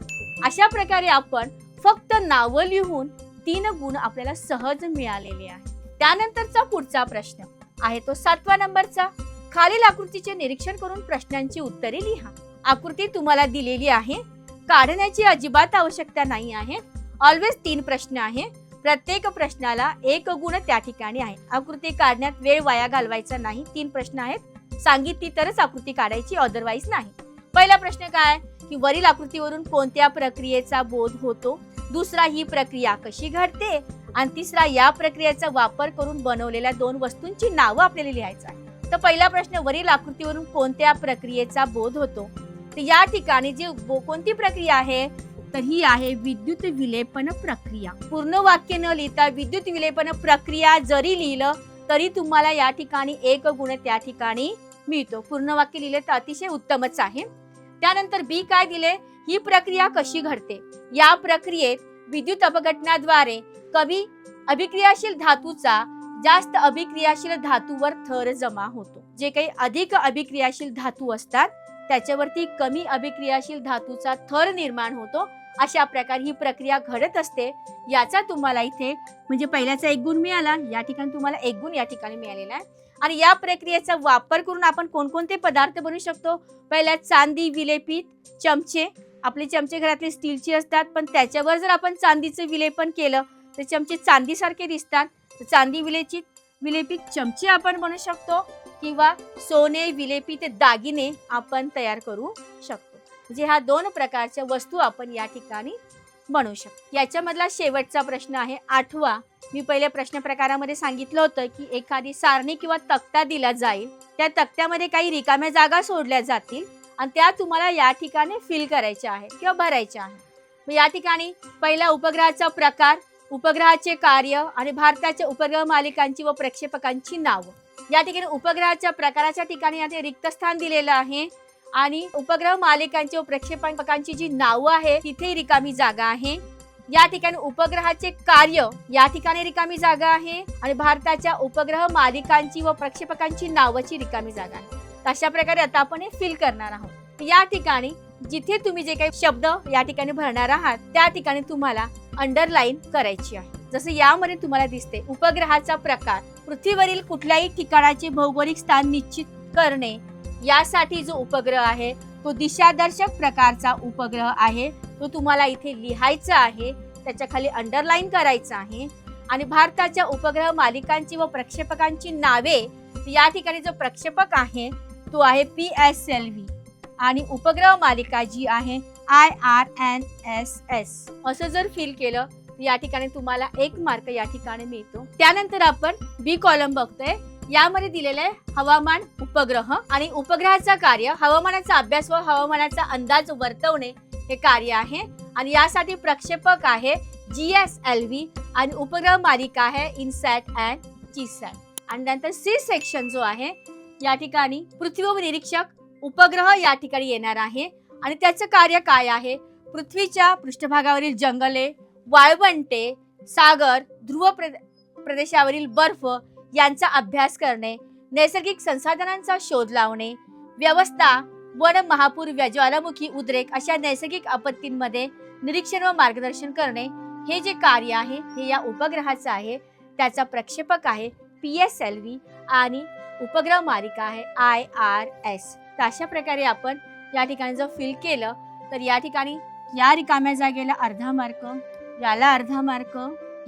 अशा प्रकारे आपण फक्त नाव लिहून 3 गुण आपल्याला सहज मिळालेले आहे. त्यानंतरचा पुढचा प्रश्न आहे तो 7व्या नंबरचा. खालील आकृतीचे निरीक्षण करून प्रश्नांची उत्तरे लिहा. आकृती तुम्हाला दिलेली आहे. काढण्याची अजिबात आवश्यकता नाही आहे. ऑलवेज 3 प्रश्न आहे. प्रत्येक प्रश्नाला 1 गुण त्या ठिकाणी आहे. आकृती काढण्यात वेळ वाया घालवायचा नाही. 3 प्रश्न आहेत. सांगितली तरच आकृती काढायची, अदरवाईज नाही. पहिला प्रश्न काय की वरील आकृतीवरून कोणत्या प्रक्रियेचा बोध होतो, दुसरा ही प्रक्रिया कशी घडते, आणि तिसरा या प्रक्रियेचा वापर करून बनवलेल्या 2 वस्तूंची नावं आपल्याला लिहायचं आहे. तर पहिला प्रश्न, वरील आकृतीवरून कोणत्या प्रक्रियेचा बोध होतो. तर या ठिकाणी जी कोणती प्रक्रिया आहे, तर ही आहे विद्युत विलेपन प्रक्रिया. पूर्ण वाक्य न लिहिता विद्युत विलेपन प्रक्रिया जरी लिहिलं तरी तुम्हाला या ठिकाणी 1 गुण त्या ठिकाणी मिळतो. पूर्ण वाक्य लिहिले तर अतिशय उत्तमच आहे. त्यानंतर बी काय दिले, ही प्रक्रिया कशी घडते. या प्रक्रियेत विद्युत अपघटनाद्वारे कमी अभिक्रियाशील धातूचा जास्त अभिक्रियाशील धातूवर थर जमा होतो. जे काही अधिक अभिक्रियाशील धातू असतात त्याच्यावरती कमी अभिक्रियाशील धातूचा थर निर्माण होतो. अशा प्रकारे ही प्रक्रिया घडत असते. याचा तुम्हाला इथे म्हणजे पहिल्याचा 1 गुण मिळाला, या ठिकाणी तुम्हाला 1 गुण या ठिकाणी मिळालेला आहे. आणि या प्रक्रियेचा वापर करून आपण कोणकोणते पदार्थ बनवू शकतो. पहिल्या चांदी विलेपित चमचे. आपले चमचे घरातले स्टीलचे असतात, पण त्याच्यावर जर आपण चांदीचं विलेपन केलं तर चमचे चांदीसारखे दिसतात. चांदी विलेपित चमचे आपण बनवू शकतो, किंवा सोने विलेपित दागिने आपण तयार करू शकतो. म्हणजे ह्या 2 प्रकारच्या वस्तू आपण या ठिकाणी बनवू शकतो. याच्यामधला शेवटचा प्रश्न आहे 8वा. मी पहिल्या प्रश्न प्रकारामध्ये सांगितलं होतं की एखादी सारणी किंवा तक्ता दिला जाईल, त्या तक्त्यामध्ये काही रिकाम्या जागा सोडल्या जातील आणि त्या तुम्हाला या ठिकाणी फिल करायच्या आहेत किंवा भरायच्या आहेत. या ठिकाणी पहिला उपग्रहाचा प्रकार, उपग्रहाचे कार्य आणि भारताच्या उपग्रह मालिकांची व प्रक्षेपकांची नावं. या ठिकाणी उपग्रहाच्या प्रकाराच्या ठिकाणी आता रिक्त स्थान दिलेलं आहे आणि उपग्रह मालिकांची व प्रक्षेपकांची जी नावं आहे तिथे रिकामी जागा आहे. या ठिकाणी उपग्रहाचे कार्य या ठिकाणी रिकामी जागा आहे आणि भारताच्या उपग्रह मालिकांची व प्रक्षेपकांची नावाची रिकामी जागा आहे. अशा प्रकारे आता आपण हे फिल करणार आहोत. या ठिकाणी जिथे तुम्ही जे काही शब्द या ठिकाणी भरणार आहात त्या ठिकाणी तुम्हाला अंडरलाईन करायची आहे. जसं यामध्ये तुम्हाला दिसते, उपग्रहाचा प्रकार, पृथ्वीवरील कुठल्याही ठिकाणाचे भौगोलिक स्थान निश्चित करणे. यासाठी जो उपग्रह आहे तो दिशादर्शक प्रकारचा उपग्रह आहे, तो तुम्हाला इथे लिहायचा आहे, त्याच्या खाली अंडरलाईन करायचं आहे. आणि भारताच्या उपग्रह मालिकांची व प्रक्षेपकांची नावे, या ठिकाणी जो प्रक्षेपक आहे तो आहे PSLV आणि उपग्रह मालिका जी आहे IRNSS. असं जर फिल केलं या ठिकाणी तुम्हाला 1 मार्क या ठिकाणी मिळतो. त्यानंतर आपण बी कॉलम बघतोय. यामध्ये दिलेलं आहे हवामान उपग्रह आणि उपग्रहाचा कार्य, हवामानाचा अभ्यास व हवामानाचा अंदाज वर्तवणे हे कार्य आहे. आणि यासाठी प्रक्षेपक आहे GSLV आणि उपग्रह मालिका आहे INSAT अँड GSAT. आणि नंतर सी सेक्शन जो आहे या ठिकाणी पृथ्वीवर निरीक्षक उपग्रह या ठिकाणी येणार आहे आणि त्याचं कार्य काय आहे, पृथ्वीच्या पृष्ठभागावरील जंगले, वाळवंटे, सागर, ध्रुव प्रदेशावरील बर्फ यांचा अभ्यास करणे, नैसर्गिक संसाधनांचा शोध लावणे, व्यवस्था, वन, महापूर, ज्वालामुखी, उद्रेक अशा नैसर्गिक आपत्तींमध्ये निरीक्षण व मार्गदर्शन करणे. हे जे कार्य आहे हे या उपग्रहाचं आहे. त्याचा प्रक्षेपक आहे PSLV आणि उपग्रह मालिका आहे IRS. तर अशा प्रकारे आपण या ठिकाणी जर फिल केलं तर या ठिकाणी या रिकाम्या जागेला अर्धा मार्क, याला अर्धा मार्क,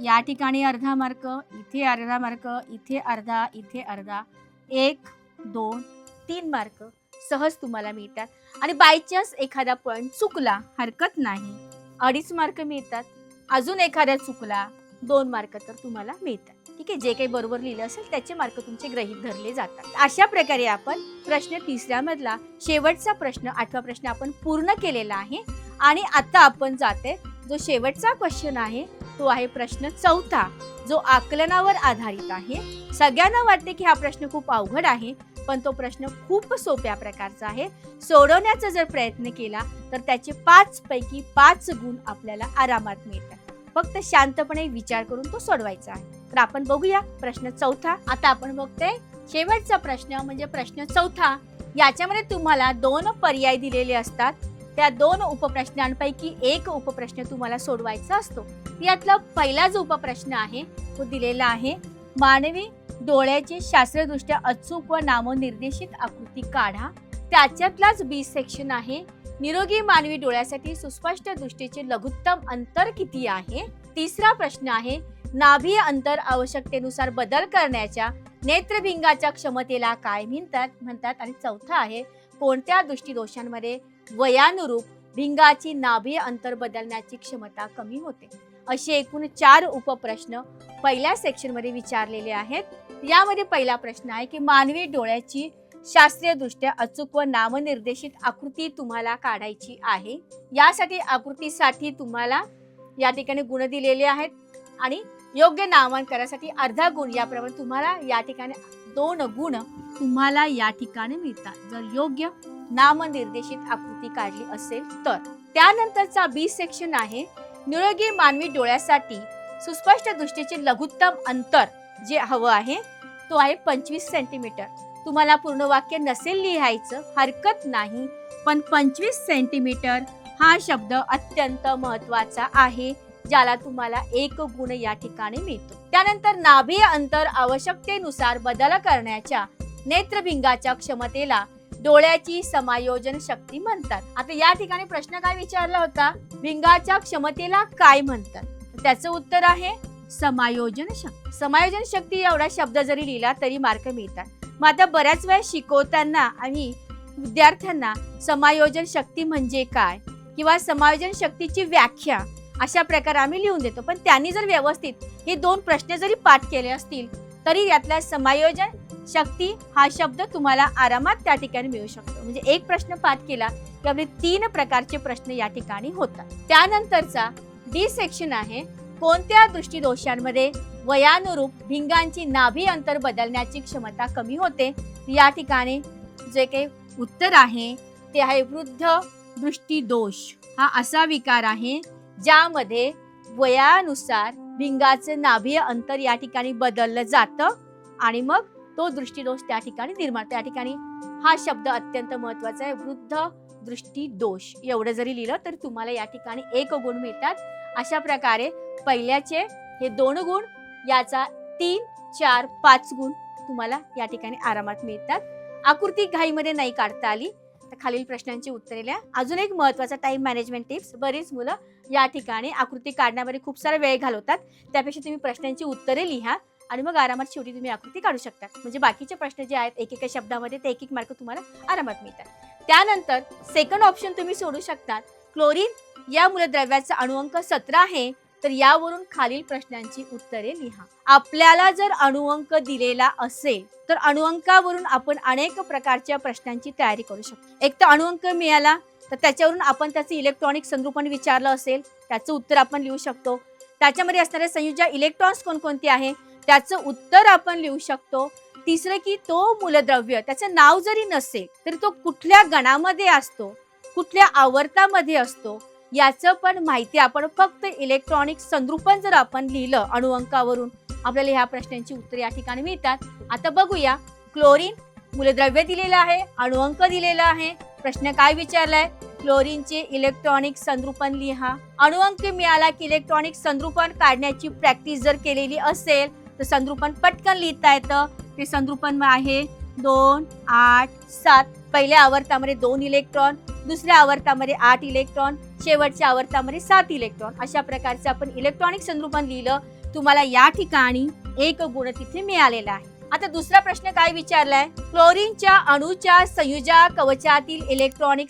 या ठिकाणी अर्धा मार्क, इथे अर्धा मार्क, इथे अर्धा, इथे अर्धा, 1, 2, 3 मार्क सहज तुम्हाला मिळतात. आणि बाय चान्स एखादा पॉइंट चुकला हरकत नाही, 2.5 मार्क मिळतात. अजून एखादा चुकला 2 मार्क तर तुम्हाला मिळतात. ठीक आहे, जे काही बरोबर लिहिलं असेल त्याचे मार्क तुमचे गृहीत धरले जातात. अशा प्रकारे आपण प्रश्न 3ऱ्या मधला शेवटचा प्रश्न 8वा प्रश्न आपण पूर्ण केलेला आहे. आणि आता आपण जाते जो शेवटचा क्वेश्चन आहे तो आहे प्रश्न 4था, जो आकलनावर आधारित आहे. सगळ्यांना वाटते की हा प्रश्न खूप अवघड आहे, पण तो प्रश्न खूप सोप्या प्रकारचा आहे. सोडवण्याचा जर प्रयत्न केला तर त्याचे 5 पैकी 5 गुण आपल्याला आरामात मिळतात. फक्त शांतपणे विचार करून तो सोडवायचा आहे. तर आपण बघूया प्रश्न 4था. आता आपण बघतोय शेवटचा प्रश्न म्हणजे प्रश्न 4था. याच्यामध्ये तुम्हाला 2 पर्याय दिलेले असतात. त्या 2 उपप्रश्नांपैकी 1 उपप्रश्न तुम्हाला सोडवायचा असतो. यातला पहिला जो उपप्रश्न आहे तो दिलेला आहे, मानवी डोळ्याची शास्त्रदृष्ट्या अचूक व नामनिर्देशित आकृती काढा. त्याच्यातलाच बी सेक्शन आहे, निरोगी मानवी डोळ्यासाठी सुस्पष्ट दृष्टीचे लघुत्तम अंतर किती आहे. तिसरा प्रश्न आहे, नाभीय अंतर आवश्यकतेनुसार बदल करण्याच्या नेत्रभिंगाच्या क्षमतेला काय म्हणतात आणि चौथा आहे कोणत्या दृष्टिदोषांमध्ये वयानुरूप भिंगाची नाभीय अंतर बदलण्याची क्षमता कमी होते. असे एकूण 4 उपप्रश्न पहिल्या सेक्शनमध्ये विचारलेले आहेत. यामध्ये पहिला प्रश्न आहे की मानवी डोळ्याची शास्त्रीयदृष्ट्या अचूक व नामनिर्देशित आकृती तुम्हाला काढायची आहे. यासाठी आकृतीसाठी तुम्हाला या ठिकाणी गुण दिलेले आहेत आणि योग्य नामांकनासाठी अर्धा गुण याप्रमाणे तुम्हाला या ठिकाणी 2 गुण तुम्हाला या ठिकाणी मिळतात जर योग्य नामनिर्देशित आकृती काढली असेल तर. त्यानंतरचा बी सेक्शन आहे निरोगी मानवी डोळ्यासाठी सुस्पष्ट दृष्टीचे लघुत्तम अंतर जे हवं आहे तो आहे 25 सेंटीमीटर. तुम्हाला पूर्ण वाक्य नसेल लिहायचं हरकत नाही, पण 25 सेंटीमीटर हा शब्द अत्यंत महत्वाचा आहे ज्याला तुम्हाला 1 गुण या ठिकाणी मिळतो. त्यानंतर नाभीय अंतर आवश्यकतेनुसार बदल करण्याच्या नेत्रभिंगाच्या क्षमतेला डोळ्याची समायोजन शक्ती म्हणतात. आता या ठिकाणी प्रश्न काय विचारला होता, भिंगाच्या क्षमतेला काय म्हणतात? त्याचं उत्तर आहे समायोजन शक्ती. समायोजन शक्ती एवढा शब्द जरी लिहिला तरी मार्क मिळतात. मग आता बऱ्याच वेळा शिकवताना आम्ही विद्यार्थ्यांना समायोजन शक्ती म्हणजे काय किंवा समायोजन शक्तीची व्याख्या अशा प्रकारे आम्ही लिहून देतो, पण त्यांनी जर व्यवस्थित हे 2 प्रश्न जरी पाठ केले असतील तरी यातला समायोजन शक्ती हा शब्द तुम्हाला आरामात त्या ठिकाणी मिळू शकतो. म्हणजे एक प्रश्न पाठ केला की आपले 3 प्रकारचे प्रश्न या ठिकाणी होतात. त्यानंतरचा डी सेक्शन आहे कोणत्या दृष्टिदोषांमध्ये वयानुरूप भिंगांची नाभी अंतर बदलण्याची क्षमता कमी होते. या ठिकाणी जे काही उत्तर आहे ते आहे वृद्ध दृष्टिदोष. हा असा विकार आहे ज्यामध्ये वयानुसार भिंगाचं नाभीय अंतर या ठिकाणी बदललं जातं आणि मग तो दृष्टिदोष त्या ठिकाणी निर्माण. त्या ठिकाणी हा शब्द अत्यंत महत्वाचा आहे वृद्ध दृष्टिदोष. एवढं जरी लिहिलं तर तुम्हाला या ठिकाणी 1 गुण मिळतात. अशा प्रकारे पहिल्याचे हे 2 गुण, याचा 3, 4, 5 गुण तुम्हाला या ठिकाणी आरामात मिळतात. आकृती घाईमध्ये नाही काढता आली तर खालील प्रश्नांची उत्तरे लिहा. अजून एक महत्वाचा टाइम मॅनेजमेंट टिप्स, बरीच मुलं या ठिकाणी आकृती काढण्यामध्ये खूप सारा वेळ घालवतात. त्यापेक्षा तुम्ही प्रश्नांची उत्तरे लिहा आणि मग आरामात शेवटी तुम्ही आकृती काढू शकता. म्हणजे बाकीचे प्रश्न जे आहेत एक शब्दामध्ये ते 1 मार्क तुम्हाला आरामात मिळतात. त्यानंतर सेकंड ऑप्शन तुम्ही सोडू शकता. क्लोरीन या मूलद्रव्याचा अणुअंक 17 आहे तर यावरून खालील प्रश्नांची उत्तरे लिहा. आपल्याला जर अणुअंक दिलेला असेल तर अणुअंकावरून आपण अनेक प्रकारच्या प्रश्नांची तयारी करू शकतो. एक तर अणुअंक मिळाला तर त्याच्यावरून आपण त्याचे इलेक्ट्रॉनिक संरूपण विचारलं असेल त्याचं उत्तर आपण लिहू शकतो. त्याच्यामध्ये असणारे संयुजा इलेक्ट्रॉन्स कोणकोणते आहे त्याचं उत्तर आपण लिहू शकतो. तिसरं की तो मूलद्रव्य त्याचं नाव जरी नसेल तरी तो कुठल्या गणामध्ये असतो, कुठल्या आवर्तामध्ये असतो याचं पण माहिती आपण फक्त इलेक्ट्रॉनिक संरूपण जर आपण लिहिलं अणुअंकावरून आपल्याला ह्या प्रश्नांची उत्तरे या ठिकाणी मिळतात. आता बघूया. क्लोरीन मूलद्रव्य दिलेलं आहे, अणुअंक दिलेला आहे. प्रश्न काय विचारलाय, क्लोरीनचे इलेक्ट्रॉनिक संरूपण लिहा. अणुअंक मिळाला की इलेक्ट्रॉनिक संरूपण काढण्याची प्रॅक्टिस जर केलेली असेल तर संरूपण पटकन लिहिता येतं. ते संरूपण आहे 2, 8, 7. पहिल्या आवर्तामध्ये 2 इलेक्ट्रॉन, दुसऱ्या आवर्तामध्ये 8 इलेक्ट्रॉन, शेवटच्या आवर्तामध्ये 7 इलेक्ट्रॉन. अशा प्रकारचे आपण इलेक्ट्रॉनिक संरूपण लिहिलं. तुम्हाला या ठिकाणी 1 गुण तिथे मिळालेला आहे. आता दुसरा प्रश्न काय विचारलाय, क्लोरीनच्या अणूच्या संयुजा कवचातील इलेक्ट्रॉन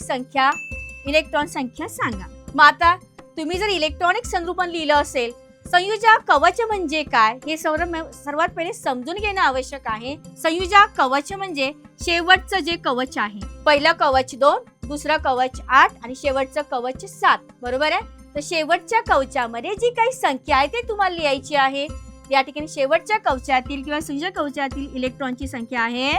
संख्या सांगा. मग आता तुम्ही जर इलेक्ट्रॉनिक संरूपण लिहिलं असेल, संयुजा कवच म्हणजे काय हे सर्वात पहिले समजून घेणं आवश्यक आहे. संयुजा कवच म्हणजे शेवटचं जे कवच आहे, पहिलं कवच 2, दुसरं कवच 8 आणि शेवटचं कवच 7. बरोबर आहे. तर शेवटच्या कवचामध्ये जी काही संख्या आहे ते तुम्हाला लिहायची आहे. या ठिकाणी शेवटच्या कवचातील किंवा संयुजा कवचातील इलेक्ट्रॉनची संख्या आहे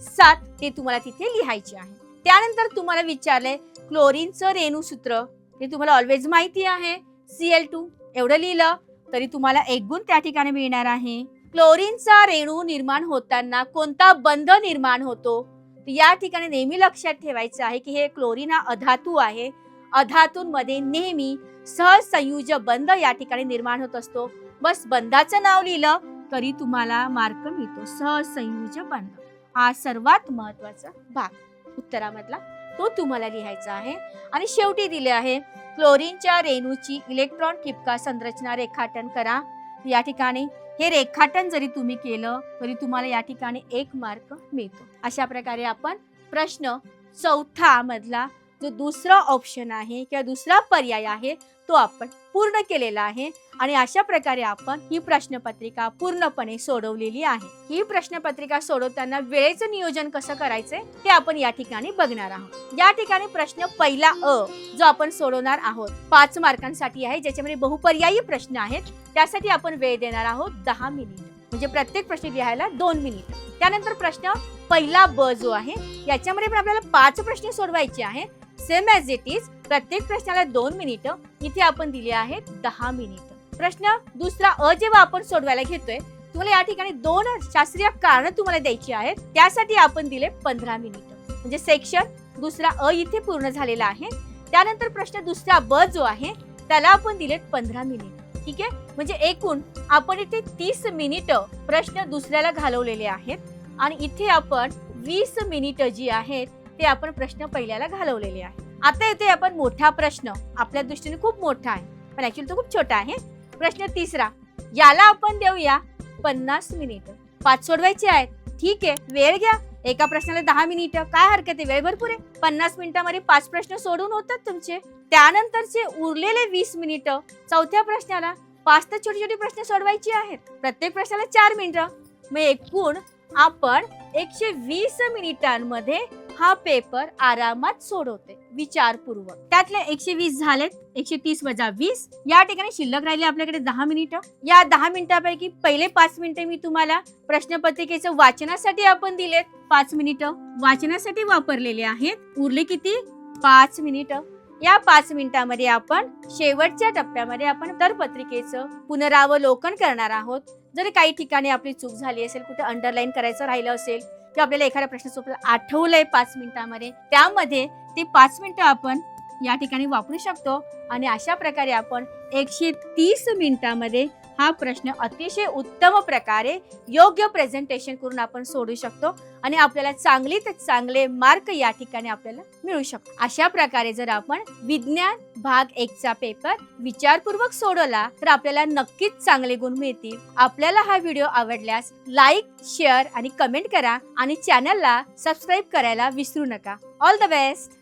7. ते तुम्हाला तिथे लिहायची आहे. त्यानंतर तुम्हाला विचारलंय क्लोरीनचं रेणूसूत्र, ते तुम्हाला ऑलवेज माहिती आहे Cl2. एवढं लिहिलं तरी तुम्हाला 1 गुण त्या ठिकाणी मिळणार आहे. क्लोरीनचा रेणू निर्माण होताना कोणता बंध निर्माण होतो, या ठिकाणी नेहमी लक्षात ठेवायचं आहे की हे क्लोरीन हा अधातू आहे. अधातूंमध्ये नेहमी सहसंयुज बंध या ठिकाणी निर्माण होत असतो. बस बंधाचं नाव लिहिलं तरी तुम्हाला मार्क मिळतो. सहसंयुज बंध हा सर्वात महत्वाचा भाग उत्तरामधला तो तुम्हाला लिहायचा आहे. आणि शेवटी दिले आहे क्लोरीनच्या रेणूची इलेक्ट्रॉन ठिपका संरचना रेखाटन करा. या ठिकाणी हे रेखाटन जरी तुम्ही केलं तरी तुम्हाला या ठिकाणी 1 मार्क मिळतो. अशा प्रकारे आपण प्रश्न चौथा मधला जो दुसरा ऑप्शन आहे किंवा दुसरा पर्याय आहे तो आपण पूर्ण केलेला आहे आणि अशा प्रकारे आपण ही प्रश्नपत्रिका पूर्णपणे सोडवलेली आहे. ही प्रश्नपत्रिका सोडवताना वेळेचं नियोजन कसं करायचंय ते आपण या ठिकाणी बघणार आहोत. या ठिकाणी प्रश्न पहिला अ जो आपण सोडवणार आहोत 5 मार्कांसाठी आहे, ज्याच्यामध्ये बहुपर्यायी प्रश्न आहेत. त्यासाठी आपण वेळ देणार आहोत 10 मिनिट, म्हणजे प्रत्येक प्रश्न लिहायला 2 मिनिट. त्यानंतर प्रश्न पहिला ब जो आहे याच्यामध्ये पण आपल्याला 5 प्रश्न सोडवायचे आहेत. सेम ॲज इट इज प्रत्येक प्रश्नाला 2 मिनिट, इथे आपण दिले आहेत 10 मिनिट. प्रश्न दुसरा अ जेव्हा आपण सोडवायला घेतोय तुम्हाला या ठिकाणी 2 शास्त्रीय कारण तुम्हाला द्यायची आहेत, त्यासाठी आपण दिले 15 मिनिट, म्हणजे सेक्शन दुसरा अ इथे पूर्ण झालेला आहे. त्यानंतर प्रश्न दुसरा ब जो आहे त्याला आपण दिले 15 मिनिट. ठीक आहे, म्हणजे एकूण आपण इथे 30 मिनिट प्रश्न दुसऱ्याला घालवलेले आहेत आणि इथे आपण 20 मिनिट जी आहेत ते आपण प्रश्न पहिल्याला घालवलेले आहे. आता येथे आपण मोठा प्रश्न, आपल्या दृष्टीने खूप मोठा आहे पण ऍक्च्युअली तो खूप छोटा आहे. प्रश्न तिसरा, याला आपण देऊया 50 मिनिट. 5 सोडवायचे आहेत, ठीक आहे, वेळ घ्या. एका प्रश्नाला 10 मिनिट, काय हरकत आहे, वेळ भरपूर आहे. 50 मिनिटांमध्ये 5 प्रश्न सोडून होतात तुमचे. त्यानंतरचे उरलेले 20 मिनिट चौथ्या प्रश्नाला 5 तर छोटे छोटे प्रश्न सोडवायचे आहेत. प्रत्येक प्रश्नाला 4 मिनिटं, मग एकूण आपण 120 मिनिटांमध्ये हा पेपर आरामात सोडवते विचारपूर्वक. त्यातले 120 झालेत, 130 वजा 20, या ठिकाणी शिल्लक राहिले आपल्याकडे 10 मिनिटं. या 10 मिनिटांपैकी पहिले 5 मिनिटं मी तुम्हाला प्रश्नपत्रिकेचं वाचनासाठी आपण दिलेत. 5 मिनिटं वाचनासाठी वापरलेले आहेत. उरले किती? 5 मिनिटं. या 5 मिनिटांमध्ये आपण शेवटच्या टप्प्यामध्ये आपण उत्तरपत्रिकेचं पुनरावलोकन करणार आहोत. जर काही ठिकाणी आपली चूक झाली असेल, कुठे अंडरलाईन करायचं राहिलं असेल किंवा आपल्याला एखाद्या प्रश्नाचं आठवलंय 5 मिनिटांमध्ये, त्यामध्ये ते 5 मिनिटं आपण या ठिकाणी वापरू शकतो आणि अशा प्रकारे आपण 130 मिनिटांमध्ये हा प्रश्न अतिशय उत्तम प्रकारे योग्य प्रेझेंटेशन करून आपण सोडू शकतो आणि आपल्याला चांगले ते चांगले मार्क या ठिकाणी आपल्याला मिळू शकतो. अशा प्रकारे जर आपण विज्ञान भाग 1 चा पेपर विचारपूर्वक सोडवला तर आपल्याला नक्कीच चांगले गुण मिळतील. आपल्याला हा व्हिडिओ आवडल्यास लाईक, शेअर आणि कमेंट करा आणि चॅनलला सबस्क्राईब करायला विसरू नका. All the best.